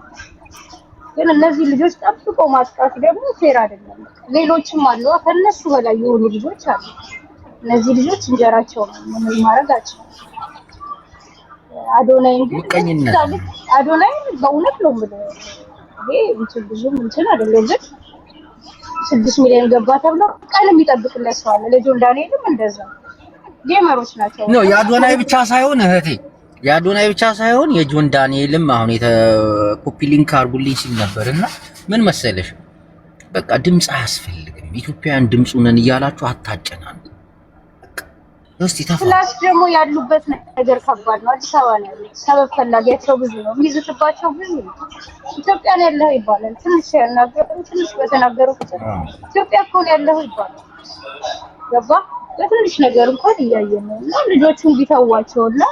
ግን እነዚህ ልጆች ጠብቆ ማጥቃት ደግሞ ፌር አይደለም። ሌሎችም አሉ ከነሱ በላይ የሆኑ ልጆች አሉ። እነዚህ ልጆች እንጀራቸው ነው ምን ማረጋቸው። አዶናይ በእውነት ነው የምልህ ይሄ ብዙም እንትን አይደለም። ግን 6 ሚሊዮን ገባ ተብሎ ቀን የሚጠብቅለት ሰው አለ። ለጆን ዳንኤልም እንደዛ ጌመሮች ናቸው።
ነው የአዶናይ ብቻ ሳይሆን እህቴ የአዶናይ ብቻ ሳይሆን የጆን ዳንኤልም አሁን ኮፒ ሊንክ አርጉልኝ ሲል ነበርና ምን መሰለሽ በቃ ድምጽ አያስፈልግም። ኢትዮጵያውያን ድምጹ ነን እያላችሁ አታጨናኑ። እስቲ
ፕላስ ደግሞ ያሉበት ነገር ከባድ ነው። አዲስ አበባ ነው ያለው። ሰበብ ፈላጊያቸው ብዙ ነው። የሚዝትባቸው ብዙ ነው። ኢትዮጵያ ነው ያለው ይባላል። ትንሽ በተናገሩ ቁጥር ኢትዮጵያ እኮ ነው ያለው ይባላል። ገባ በትንሽ ነገር እንኳን እያየን ነው። እና ልጆቹን ቢተዋቸውና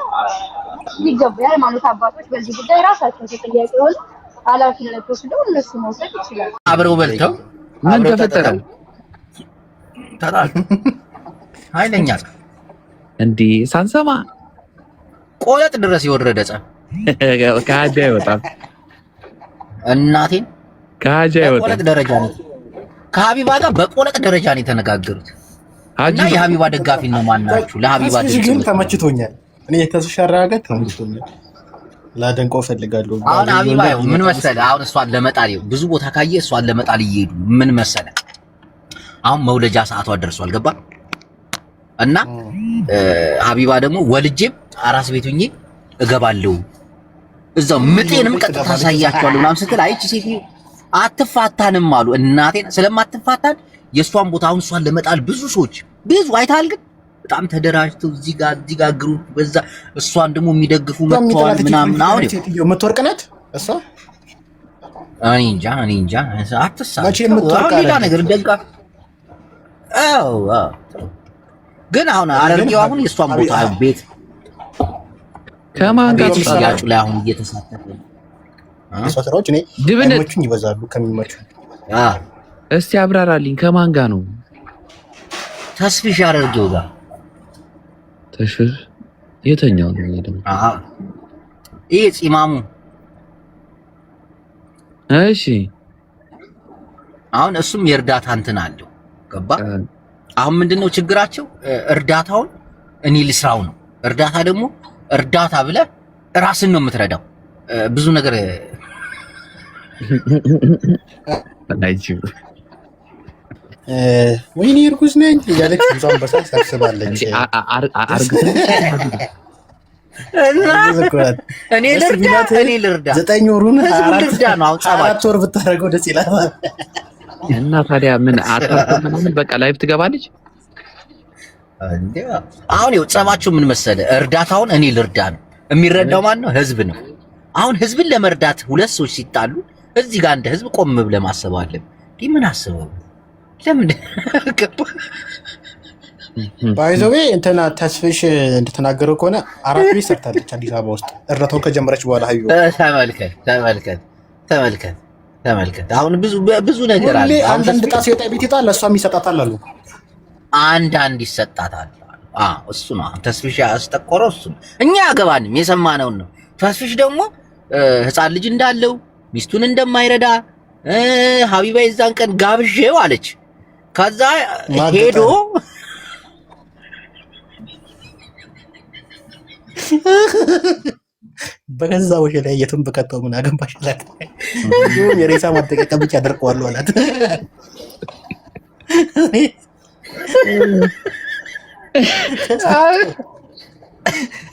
ሊገባ የሃይማኖት አባቶች በዚህ ጉዳይ ራሳቸው ተጠያቂ ሆነው ኃላፊነት ወስደው እነሱ መውሰድ ይችላሉ።
አብረው በልተው
ምን ተፈጠረ?
ተጣሉ። ኃይለኛ
እንዴ ሳንሰማ
ቆለጥ ድረስ የወረደ ጸብ
ከሀጃ ይወጣል።
እናቴን
ከሀጃ ይወጣል።
በቆለጥ ደረጃ ነው ከሀቢባ ጋር በቆለጥ ደረጃ ነው የተነጋገሩት። እና የሀቢባ ደጋፊ ነው ማናችሁ? ለሀቢባ
ግን ተመችቶኛል። እኔ የተሻራገት ተመችቶኛል። ላደንቀው ፈልጋለሁ።
አሁን ሀቢባ ምን መሰለህ አሁን እሷን ለመጣል ብዙ ቦታ ካየ እሷን ለመጣል እየሄዱ ምን መሰለህ አሁን መውለጃ ሰዓቷ ደርሷል። ገባ እና ሀቢባ ደግሞ ወልጄም አራስ ቤት ሆኜ እገባለሁ እዛው ምጤንም ቀጥታ ታሳያቸዋለሁ ምናምን ስትል አይቺ ሴት አትፋታንም አሉ። እናቴን ስለማትፋታን የእሷን ቦታ አሁን እሷን ለመጣል ብዙ ሰዎች አይታል። ግን በጣም ተደራጅተው እዚህ ጋር ግሩፕ በዛ እሷን ደግሞ የሚደግፉ መጥተዋል ምናምን። አሁን
የምትወርቅ ናት እሷ።
እኔ እንጃ አትሳሳም። ሌላ ነገር ደጋ ግን አሁን አረርጌው አሁን የእሷን ቦታ ቤት
ከማን ጋር
ሲያጩ ላይ አሁን እየተሳተፈ
እሷ ስራዎች እኔ አይመቹኝ ይበዛሉ ከሚመቹኝ።
እስቲ አብራራልኝ። ከማን ጋር ነው?
ተስፊሽ አረርጌው ጋር።
ተሽር የተኛው ነው ደግሞ?
ይሄ ፂማሙ።
እሺ
አሁን እሱም የእርዳታ እንትን አለው። ገባ አሁን ምንድነው ችግራቸው? እርዳታውን እኔ ልስራው ነው። እርዳታ ደግሞ እርዳታ ብለህ ራስን ነው የምትረዳው። ብዙ ነገር
አይጂው
ወይኔ እርጉዝ ነኝ እያለች ብዙም በሳል ሰብስባለች።
እኔ ልርዳ
9 ወሩን
ልርዳ ነው አሁን
4 ወር ብታረገው ደስ ይላል።
እና ታዲያ ምን ምን በቃ ላይቭ ትገባለች
እንዴ? አሁን ይኸው ጸባቸው ምን መሰለ፣ እርዳታውን እኔ ልርዳ ነው። የሚረዳው ማን ነው? ህዝብ ነው። አሁን ህዝብን ለመርዳት ሁለት ሰዎች ሲጣሉ እዚህ ጋር እንደ ህዝብ ቆም ብለህ ማሰብ አለብህ። ምን አስበው ለምን
ባይዘዌ እንትና ተስፍሽ እንደተናገረው ከሆነ 4 ቤት ሰርታለች አዲስ አበባ ውስጥ እርዳታውን ከጀመረች በኋላ ሀዩ
ተመልከት። አሁን ብዙ ነገር አለ።
አንዳንድ ዕቃ ሲወጣ ቤት ይጣል እሷም ይሰጣታል አሉ።
አንዳንድ ይሰጣታል። እሱ ነው ተስፍሽ ያስጠቆረው እሱ ነው። እኛ ያገባንም የሰማነውን ነው። ተስፍሽ ደግሞ ህፃን ልጅ እንዳለው ሚስቱን እንደማይረዳ ሀቢባ የዛን ቀን ጋብዤው አለች። ከዛ ሄዶ
በገዛ ወሽ ላይ የቱን በከተው ምን አገባሽ አላት። የሬሳ ማጠቀቀም ብቻ አደርቀዋለሁ አላት።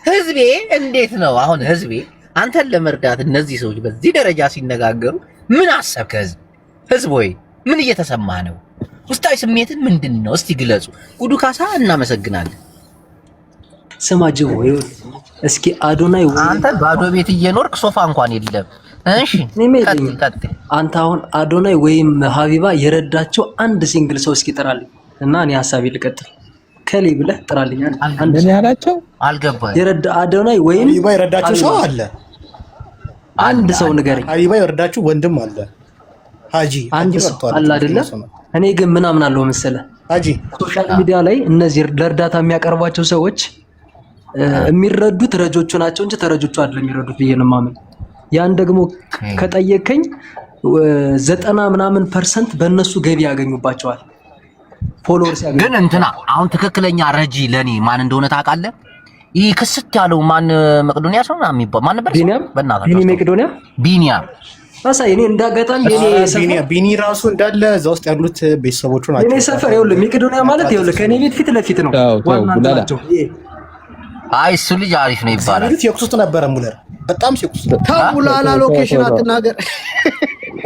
ህዝቤ እንዴት ነው አሁን? ህዝቤ አንተን ለመርዳት እነዚህ ሰዎች በዚህ ደረጃ ሲነጋገሩ ምን አሰብክ? ህዝብ ወይ ምን እየተሰማ ነው? ውስጣዊ ስሜትን ምንድን ነው? እስቲ ግለጹ። ጉዱ ካሳ እናመሰግናለን።
ስማ ጅቦ እስኪ አዶናይ
አንተ ባዶ ቤት እየኖርክ ሶፋ እንኳን የለም። እሺ ቀጥል።
አንተ አሁን አዶናይ ወይም ሀቢባ የረዳቸው አንድ ሲንግል ሰው እስኪ ጥራልኝ እና እኔ ሀሳቤ ልቀጥል። ከሌ ብለህ ጥራልኝ። አንድ
ምን ያላቸው
አልገባኝ።
የረዳ አዶናይ ወይም
ሀቢባ የረዳችሁ ሰው አለ?
አንድ ሰው ንገረኝ።
ሀቢባ የረዳችሁ ወንድም አለ? ሀጂ
አንድ ሰው አለ አይደለ? እኔ ግን ምን አምናለሁ መሰለህ
ሀጂ
ሶሻል ሚዲያ ላይ እነዚህ ለእርዳታ የሚያቀርቧቸው ሰዎች የሚረዱት ረጆቹ ናቸው እንጂ ተረጆቹ አይደለም የሚረዱት ብዬ ነው የማምን። ያን ደግሞ ከጠየቀኝ 90% በእነሱ ገቢ ያገኙባቸዋል። ፎሎወርስ ያገኙ።
ግን እንትና አሁን ትክክለኛ ረጂ ለኔ ማን እንደሆነ ታውቃለህ? ይህ ክስት ያለው ማን መቅዶኒያ ሰው ነው የሚባል ማን ነበር?
ቢኒ መቅዶኒያ
ቢኒያም
አሳይ። እኔ እንዳጋጣሚ
ቢኒ ራሱ እንዳለ እዛ ውስጥ ያሉት ቤተሰቦቹ ናቸው።
እኔ ሰፈር ይኸውልህ መቅዶኒያ ማለት ይኸውልህ ከኔ ቤት ፊት ለፊት ነው። ዋና ናቸው።
አይ እሱ ልጅ አሪፍ ነው ይባላል።
ሲወቅሱት ነበረ ሙለር በጣም ሲወቅሱት።
ታሙላላ ሎኬሽን አትናገር።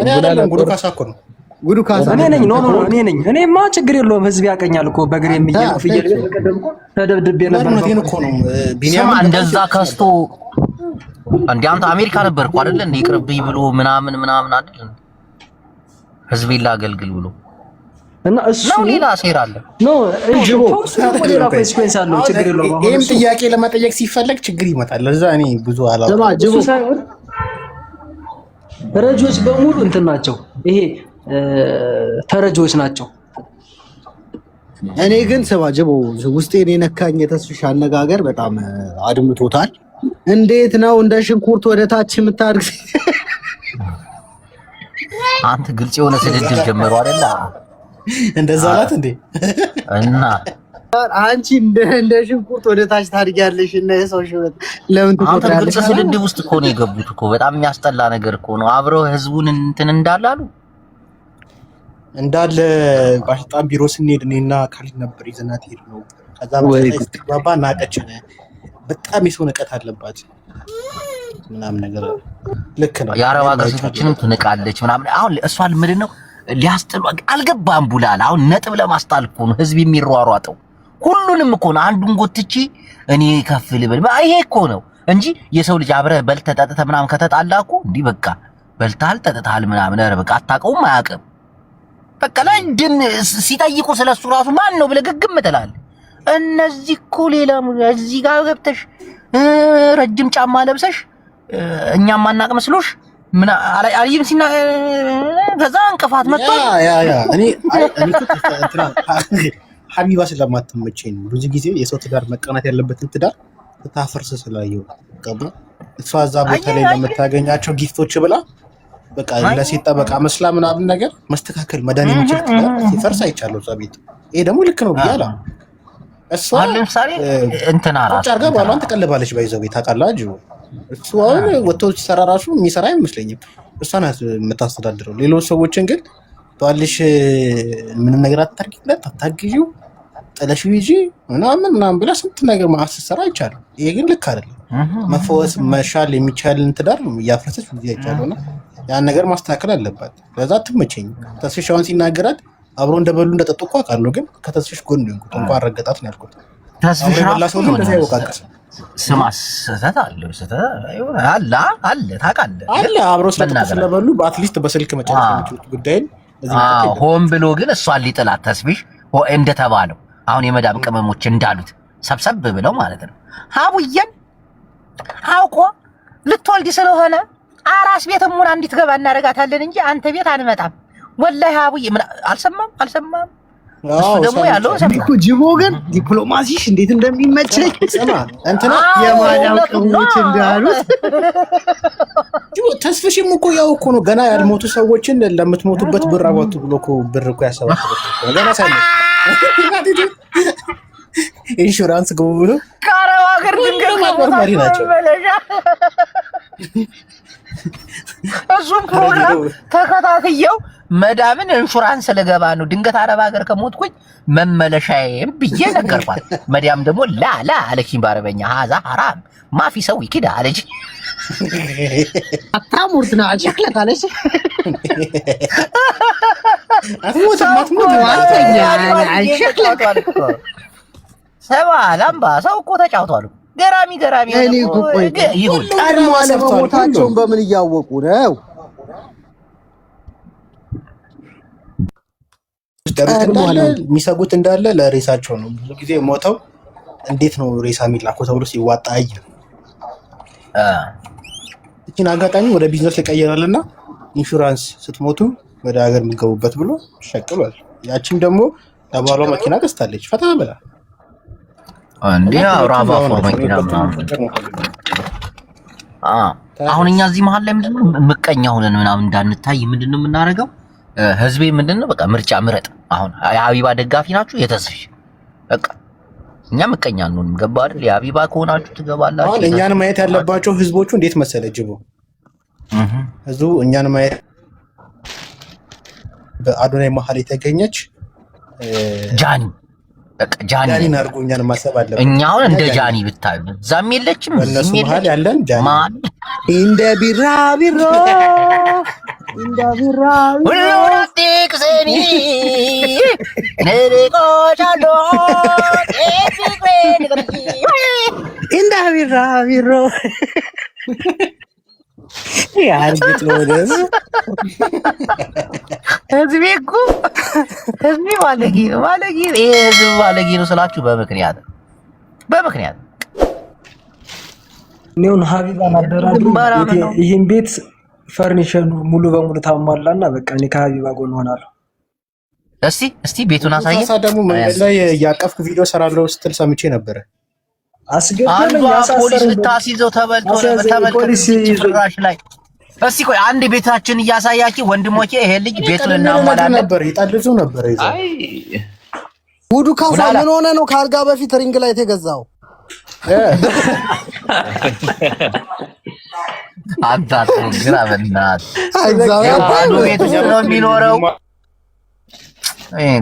እኔ አይደለም ጉዱ ካሳ እኮ ነው።
ጉዱ ካሳ
እኔ ነኝ። ኖ እኔ ነኝ። እኔማ ችግር የለውም ህዝብ ያቀኛል እኮ በእግሬ የሚየው ፍየል በቀደም እኮ ተደብድቤ ነበር።
ነው እኮ ነው
ቢኒያም እንደዛ ከስቶ እንዴ አንተ አሜሪካ ነበርኩ አይደል እንዴ ይቅርብኝ ብሎ ምናምን አይደል ህዝቤን ላገልግል ብሎ
እና እሱ
ነው ሌላ ሴራ አለ
ኖ እንጂቦ ሌላ ኮንሲኩዌንስ አለው። ችግር የለውም።
ይሄም ጥያቄ ለመጠየቅ ሲፈለግ ችግር ይመጣል። ለዛ እኔ ብዙ
አላውቅም። ረጆች በሙሉ እንትን ናቸው። ይሄ ተረጆች ናቸው።
እኔ ግን ስማ ጅቦ ውስጤን የነካኝ የተስፍሽ አነጋገር በጣም አድምቶታል። እንዴት ነው እንደ ሽንኩርት ወደ ታች የምታድግ?
አንተ ግልጽ የሆነ ስድድብ ጀመሩ አይደል?
እንደዛ አላት እንዴ?
እና
አንቺ እንደ ሽንኩርት ወደ ታች ታድጊያለሽ እና የሰው ሽበት ለምን ትቆጥራለሽ?
ግልጽ ስድድብ ውስጥ እኮ ነው የገቡት እኮ። በጣም የሚያስጠላ ነገር እኮ ነው። አብረው ህዝቡን እንትን እንዳላሉ
እንዳለ ባሽጣን ቢሮ ስንሄድ እኔና ካሊድ ነበር ይዘናት ሄድ ነው። ከዛ ባባ ናቀችን። በጣም የሰው ንቀት አለባት ምናምን ነገር ልክ ነው።
የአረብ ሀገር ሴቶችንም ትንቃለች ምናምን። አሁን እሷን ምንድን ነው ሊያስጥሉ አልገባም ቡላል። አሁን ነጥብ ለማስጣል እኮ ነው ህዝብ የሚሯሯጠው። ሁሉንም እኮ ነው አንዱን ጎትቼ እኔ ከፍ ልበል። ይሄ እኮ ነው እንጂ የሰው ልጅ አብረህ በልተህ ጠጥተህ ምናምን ከተጣላ እኮ እንዲህ በቃ በልተሃል ጠጥተሃል ምናምን ኧረ በቃ አታውቀውም አያውቅም በቃ ላይ ድን ሲጠይቁ ስለሱ ራሱ ማን ነው ብለህ ግግም ትላለህ። እነዚህ እኮ ሌላ እዚህ ጋር ገብተሽ ረጅም ጫማ ለብሰሽ እኛም ማናቅ መስሎሽ ምን አላይም ሲና ከዛ እንቅፋት መጥቶ
እኔ ሀቢባ ስለማትመቸኝ ብዙ ጊዜ የሰው ትዳር መቀናት ያለበትን ትዳር ታፈርስ ስላየው ገባ። እሷ እዛ ቦታ ላይ ለምታገኛቸው ጊፍቶች ብላ በቃ ለሴት ጠበቃ መስላ ምናምን ነገር መስተካከል መዳን የሚችል ትዳር ሲፈርስ አይቻለሁ እዛ ቤት። ይሄ ደግሞ ልክ ነው ብያላ። እሷ
ለምሳሌ እንትና ራሱ
ጫርጋ ባሏን ተቀልባለች ባይዘው ቤት ታውቃላችሁ። እሱ አሁን ወጥቶ ሲሰራ ራሱ የሚሰራ አይመስለኝም። እሷ ናት የምታስተዳድረው። ሌሎች ሰዎችን ግን ባልሽ ምንም ነገር አታርጊለት አታግዢው ጥለሽው ይጂ ምናምን ብላ ስንት ነገር ማስተሰራ አይቻልም። ይሄ ግን ልክ አይደለም። መፈወስ መሻል የሚቻልን ትዳር እያፈረሰች ብዙ አይቻለውና ያን ነገር ማስተካከል አለባት። ለዛ ትመቸኝ ተስፍሽ አሁን ሲናገራት አብሮ እንደበሉ እንደጠጡ እኮ አውቃለሁ። ግን ከተስፍሽ ጎን ነው እንኳን ረገጣት ነው ያልኩት።
ተስፍሽ ራሱ
ነው እንደዛ ይወቃቀስ
ስማ ስህተት አለው አለ ታውቃለህ
አለ አብሮ ስለበሉ በአትሊስት በስልክ መጨረሻ የሚችሉት ጉዳይን
ሆን ብሎ ግን እሷን ሊጥላት ተስፍሽ እንደተባለው አሁን የመዳም ቅመሞች እንዳሉት ሰብሰብ ብለው ማለት ነው ሀቡዬን አውቆ ልትወልድ ስለሆነ አራስ ቤት ሙና እንድትገባ እናደርጋታለን እንጂ አንተ ቤት አንመጣም። ወላሂ ሀቡዬ አልሰማም እሱ ደግሞ ያለው
እኮ ጅቦ ግን ዲፕሎማሲሽ እንዴት እንደሚመቸኝ
ሰማ እንትና
የማዳም ቅመሞች እንዳሉት
ጅቦ ተስፍሽም እኮ ያው እኮ ነው ገና ያልሞቱ ሰዎችን ለምትሞቱበት ብር አዋጡ ብሎ እኮ ብር እኮ ያሰባሰበ ገና ሳይሞት ኢንሹራንስ ገቡ ብሎ
ካረው ሀገር ድንገት
ማሪ ናቸው።
እሱም ፕሮግራም ተከታትየው መዳምን ኢንሹራንስ ልገባ ነው ድንገት አረብ ሀገር ከሞትኩኝ መመለሻዬም ብዬ ነገርኳት። መዳም ደግሞ ላ አለችኝ በአረበኛ ሀዛ ሐራም ማፊ ሰው ይኪዳ አለች።
አታሙርትና አልሸክለት አለች።
ሰባ ሰው እኮ ተጫውቷል። ገራሚ
ይሁን ቀድሞ አለመሞታቸውን በምን እያወቁ ነው?
የሚሰጉት እንዳለ ለሬሳቸው ነው። ብዙ ጊዜ ሞተው እንዴት ነው ሬሳ የሚላከው ተብሎ ሲዋጣ አየ። እቺን አጋጣሚ ወደ ቢዝነስ ይቀየራልና ኢንሹራንስ ስትሞቱ ወደ ሀገር የሚገቡበት ብሎ ሸቅሏል። ያቺም ደግሞ ለባሏ መኪና ገዝታለች። ፈታ ብላ
ራባ መኪና አሁን እኛ እዚህ መሀል ላይ ምንድነው ምቀኛ ሆነን ምናምን እንዳንታይ ምንድነው የምናደርገው? ህዝቤ ምንድነው በቃ ምርጫ ምረጥ። አሁን የሀቢባ ደጋፊ ናችሁ የተስፍሽ በቃ እኛ ምቀኛ አንሆንም። ገባ አይደል? የሀቢባ ከሆናችሁ ትገባላችሁ።
አሁን እኛን ማየት ያለባቸው ህዝቦቹ እንዴት መሰለ ጅቦ ህዝቡ እኛን ማየት በአዶናይ መሀል የተገኘች
ጃኒ በቃ ጃኒን
አድርጎ እኛን ማሰብ አለበት።
እኛ አሁን እንደ ጃኒ ብታዩ እዛም የለችም
እነሱ መሀል ያለን ጃኒ
እንደ ቢራቢሮ
ሁሉራቲክሰኒ ነሪቆሻዶ
እንደ ቢራቢሮ ያርግጥ ወደስ
ህዝቤ እኮ ህዝቤ ባለጌ ነው። ይሄ ህዝብ ባለጌ ነው ስላችሁ በምክንያት
እኔውን ሀቢባን አደራጁ ይህን ቤት ፈርኒቸሩ ሙሉ በሙሉ ታሟላና በቃ እኔ ከሀቢባ ጎን ሆናለሁ።
እስቲ ቤቱን አሳየን።
ደግሞ መንገድ ላይ ያቀፍኩ ቪዲዮ ሰራለሁ ስትል ሰምቼ ነበረ።
አስገድደኝ
ፖሊስ ልታስይዘው ተበልቶ ጭራሽ ላይ። እስቲ ቆይ አንድ ቤታችን እያሳያችሁ ወንድሞቼ፣ ይሄ ልጅ ቤቱን እናሟላለን
ነበር ይጣልዙ ነበር ይዘው
ጉዱ ካሳ ምን ሆነ ነው ካልጋ በፊት ሪንግ ላይ የተገዛው?
አንተ ግራ በእናት ባዶ ቤት ነው የሚኖረው።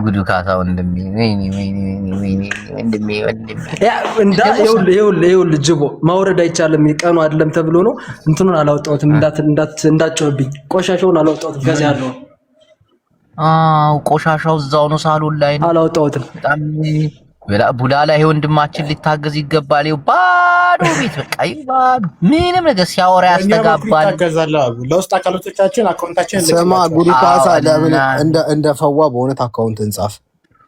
ጉዱ ካሳ ወንድሜ
ይኸውልህ ጅቦ ማውረድ አይቻልም ቀኑ አይደለም ተብሎ ነው እንትኑን አላወጣሁትም። እንዳትጮህብኝ ቆሻሻውን አላወጣሁትም። ከዚያ ያለው
ቆሻሻው እዛው ነው ሳሎን ላይ ነው
አላወጣሁትም።
በጣም ቡላላ ይሄ ወንድማችን ሊታገዝ ይገባል። ይኸው ባዶ ቤት በቃ ምንም ነገር ሲያወራ ያስተጋባል።
ለውስጥ አካላቶቻችን አካውንታችን
ስማ ጉዱ ካሳ ለምን እንደ ፈዋ በእውነት አካውንት እንጻፍ።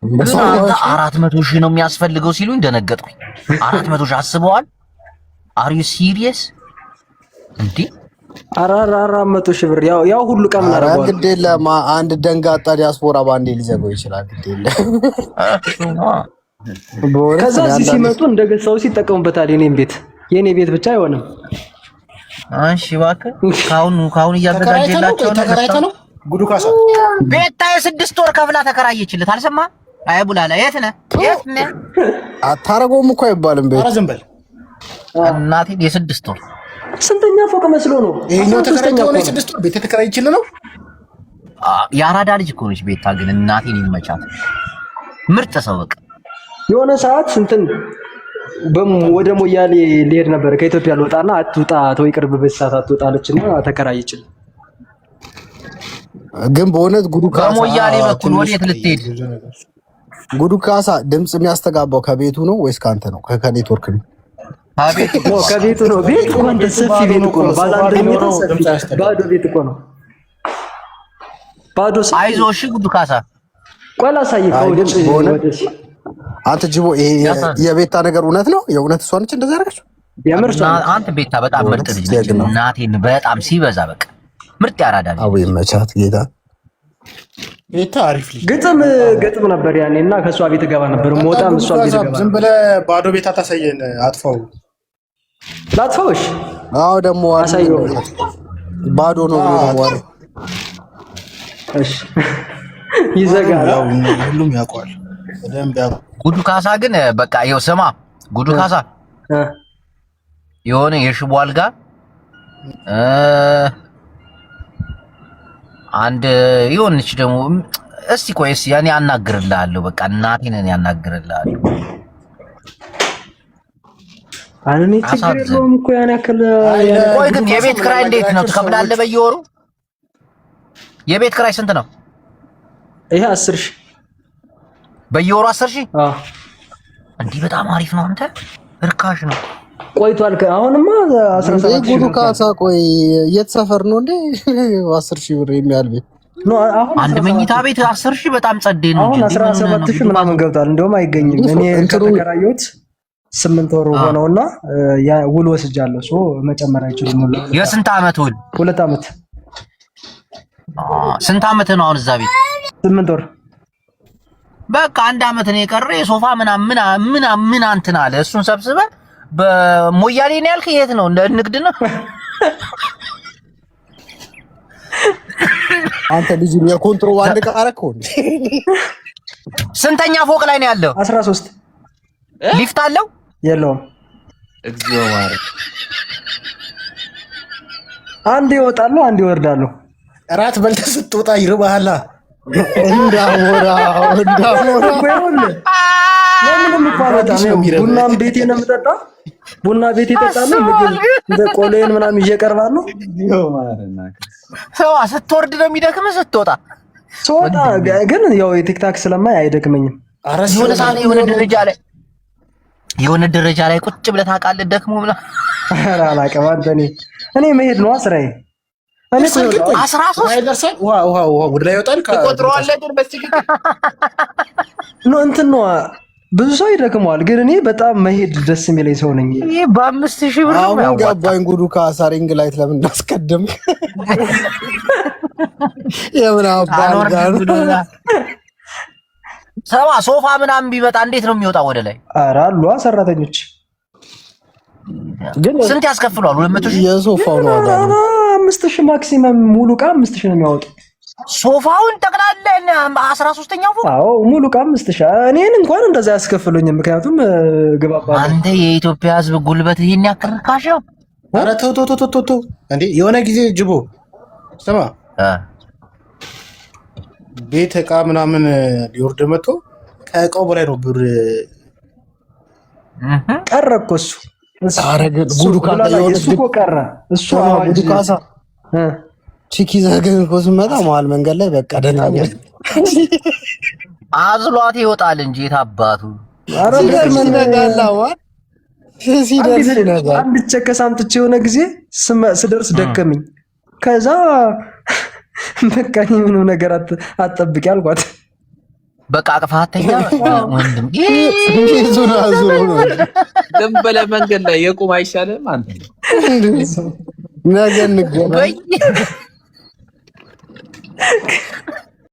400,000 ነው የሚያስፈልገው ሲሉኝ ደነገጥኩኝ። 400,000 አስበዋል? አር ዩ ሲሪየስ እንዴ?
400,000 ብር ያው ሁሉ ቀን እናደርገዋለን።
ግድ የለም አንድ ደንጋጣ ዲያስፖራ ባንዴ ሊዘጋው ይችላል። ግድ የለም
ከዛ ሲመጡ እንደገዛው ሲጠቀሙበታል። የኔ ቤት ብቻ አይሆንም።
እሺ እባክህ ካሁን እያዘጋጀላችሁ
ነው። ጉዱ ካሳ
ቤታ የ6 ወር ከፍላ ተከራየችለት። አልሰማህም? አይ ቡላላ የት ነህ?
አታረገውም እኮ አይባልም። ቤት
ኧረ ዝም በል
እናቴ የ6 ወር
ስንተኛ ፎቅ መስሎ ነው
ይሄኛው ተከራይተው ነው? የ6 ወር ቤት ተከራይችልህ ነው።
የአራዳ ልጅ እኮ ነች ቤታ። ግን እናቴን ይመቻት ምርጥ ሰው በቃ
የሆነ ሰዓት እንትን ወደ ሞያሌ ሊሄድ ነበር ከኢትዮጵያ ልወጣና አትውጣ ተወይ ቅርብ በሰዓት አትውጣለችና ተከራየችል።
ግን በእውነት ጉዱ ካሳ
ሞያሌ በኩል ወዴት ልትሄድ?
ጉዱ ካሳ ድምጽ የሚያስተጋባው ከቤቱ ነው ወይስ ካንተ ነው? ከኔትወርክ ነው?
ከቤቱ ነው። ቤት እኮ እንደ ሰፊ ቤት እኮ ነው። ባለ አንድ ሜትር ባዶ ቤት እኮ ነው። ባዶ ሰፊ።
አይዞህ እሺ ጉዱ ካሳ
ቆይ ላሳይህ።
አንተ ጅቦ ይሄ የቤታ ነገር እውነት ነው? የእውነት እሷ ነች እንደዛ ያደረገችው?
አንተ ቤታ በጣም ምርጥ ልጅ ነች። እናቴን በጣም ሲበዛ በቃ ምርጥ ያራዳል።
አዎ ይመቻት ጌታ።
ቤታ አሪፍ ልጅ።
ግጥም ነበር ያኔና ከሷ ቤት ገባ ነበር። ሞጣም እሷ ቤት ገባ።
ዝም ብለህ ባዶ ቤት አታሳየን። አጥፋው
ላጥፋውሽ።
አዎ ደግሞ
አሳየው።
ባዶ ነው ወሬ።
እሺ ይዘጋል።
ሁሉም ያውቀዋል በደንብ ያውቀዋል።
ጉዱ ካሳ ግን በቃ ይኸው ስማ፣ ጉዱ ካሳ የሆነ የሽቦ አልጋ አንድ ይሆንች ደግሞ እስቲ ቆይ እስቲ ያኔ አናግርልሃለሁ። በቃ እናቴን እኔ አናግርልሃለሁ።
እኔ ችግር የለውም እኮ ያን ያክል።
ቆይ ግን የቤት ኪራይ እንዴት ነው ትከፍላለህ በየወሩ? የቤት ኪራይ ስንት ነው?
ይሄ 10,000
በየወሩ 10,000?
አዎ
እንዲህ በጣም አሪፍ ነው። አንተ እርካሽ ነው።
ቆይቷል። አሁንማ 17,000
ጉዱ ካሳ። ቆይ የት ሰፈር ነው እንዴ 10,000 ብር የሚያህል ቤት?
አንድ መኝታ ቤት 10,000 በጣም ጸዴ ነው።
አሁን 17,000 ምናምን ገብቷል። እንደውም አይገኝም። እኔ ከተከራየሁት 8 ወር ሆነውና ያ ውል ወስጃለሁ። ሶ መጨመር አይችልም።
የስንት ዓመት ውል?
2 ዓመት።
ስንት ዓመት ነው አሁን እዛ ቤት?
8 ወር።
በቃ 1 ዓመት ነው የቀረ። የሶፋ ምን አንተና አለ እሱን ሰብስበህ በሞያሌ ነው ያልከኝ? የት ነው? እንደ ንግድ ነው
አንተ ልጅ የኮንትሮባንድ ዕቃ አደረከው።
ስንተኛ ፎቅ ላይ ነው ያለው?
13
ሊፍት አለው?
የለውም።
እግዚኦ ማረኝ።
አንዴ እወጣለሁ፣ አንዴ እወርዳለሁ።
እራት በልተህ ስትወጣ ይርባሃል።
እንዳሞራ
እኮ ይኸውልህ፣ ለምንም እኮ አልወጣም። ቡናም ቤቴ ነው የምጠጣው። ቡና ቤቴ እጠጣለሁ። ምግብ እንደ ቆሎዬን ምናምን ይዤ እቀርባለሁ።
ሰው ስትወርድ ነው የሚደክምህ፣ ስትወጣ
ስወጣ ግን ያው የቲክታክ ስለማይ አይደክመኝም።
የሆነ ሰዓት የሆነ ደረጃ ላይ ቁጭ ብለህ ታውቃለህ? ደክሞ ምናምን
ኧረ አላውቅም። አንተ እኔ መሄድ ነው ስራዬ። እኔ
13
ውሃ ጉድ ላይ ይወጣል።
ትቆጥረዋለህ ግን በትክክል
ነው እንትን ነው። ብዙ ሰው ይደክመዋል፣ ግን እኔ በጣም መሄድ ደስ የሚለኝ ሰው ነኝ።
ይሄ በ5,000 ብር ነው።
አሁን ገባኝ ጉዱ ካሳ። ሪንግ ላይት ለምን እንዳስቀደም የምን አባል ጋር
ሰባ ሶፋ ምናምን ቢመጣ እንዴት ነው የሚወጣው ወደ ላይ?
ኧረ አሉ ሰራተኞች።
ግን
ስንት ያስከፍሏል? 200,000
የሶፋው ነው ዋጋ ነው።
5,000 ማክሲመም። ሙሉ ዕቃ 5,000 ነው የሚያወጡ።
ሶፋውን ጠቅላላ 13ኛው ፎቅ?
አዎ ሙሉ ዕቃ 5,000። እኔን እንኳን እንደዛ ያስከፍሉኝ፣ ምክንያቱም ግባባ።
አንተ የኢትዮጵያ ሕዝብ ጉልበት ይሄን ያክል ርካሽ ነው?
ኧረ ተው እንዴ! የሆነ ጊዜ ጅቦ ስማ፣ ቤት ዕቃ ምናምን ሊወርድ መጥቶ ከዕቃው በላይ ነው ብር
ቀረ እኮ እሱ።
ጉዱ ካሳ
እሱ እኮ ቀረ እሱ።
ጉዱ ካሳ ቺኪ ዘገን እኮ ስመጣ መሀል መንገድ ላይ በቃ ደህና ነው
አዝሏት ይወጣል እንጂ የታባቱ።
ኧረ
ሲደርስ ነገር
አንድ ቸከስ አምጥቼ የሆነ ጊዜ ስደርስ ደከመኝ። ከዛ በቃ ምንም ነገር አትጠብቂ አልኳት።
በቃ አቅፋተኛ ወንድም
ዝም ብለህ መንገድ ላይ የቁም አይሻልም? አንተ
ነገ እንገናኝ።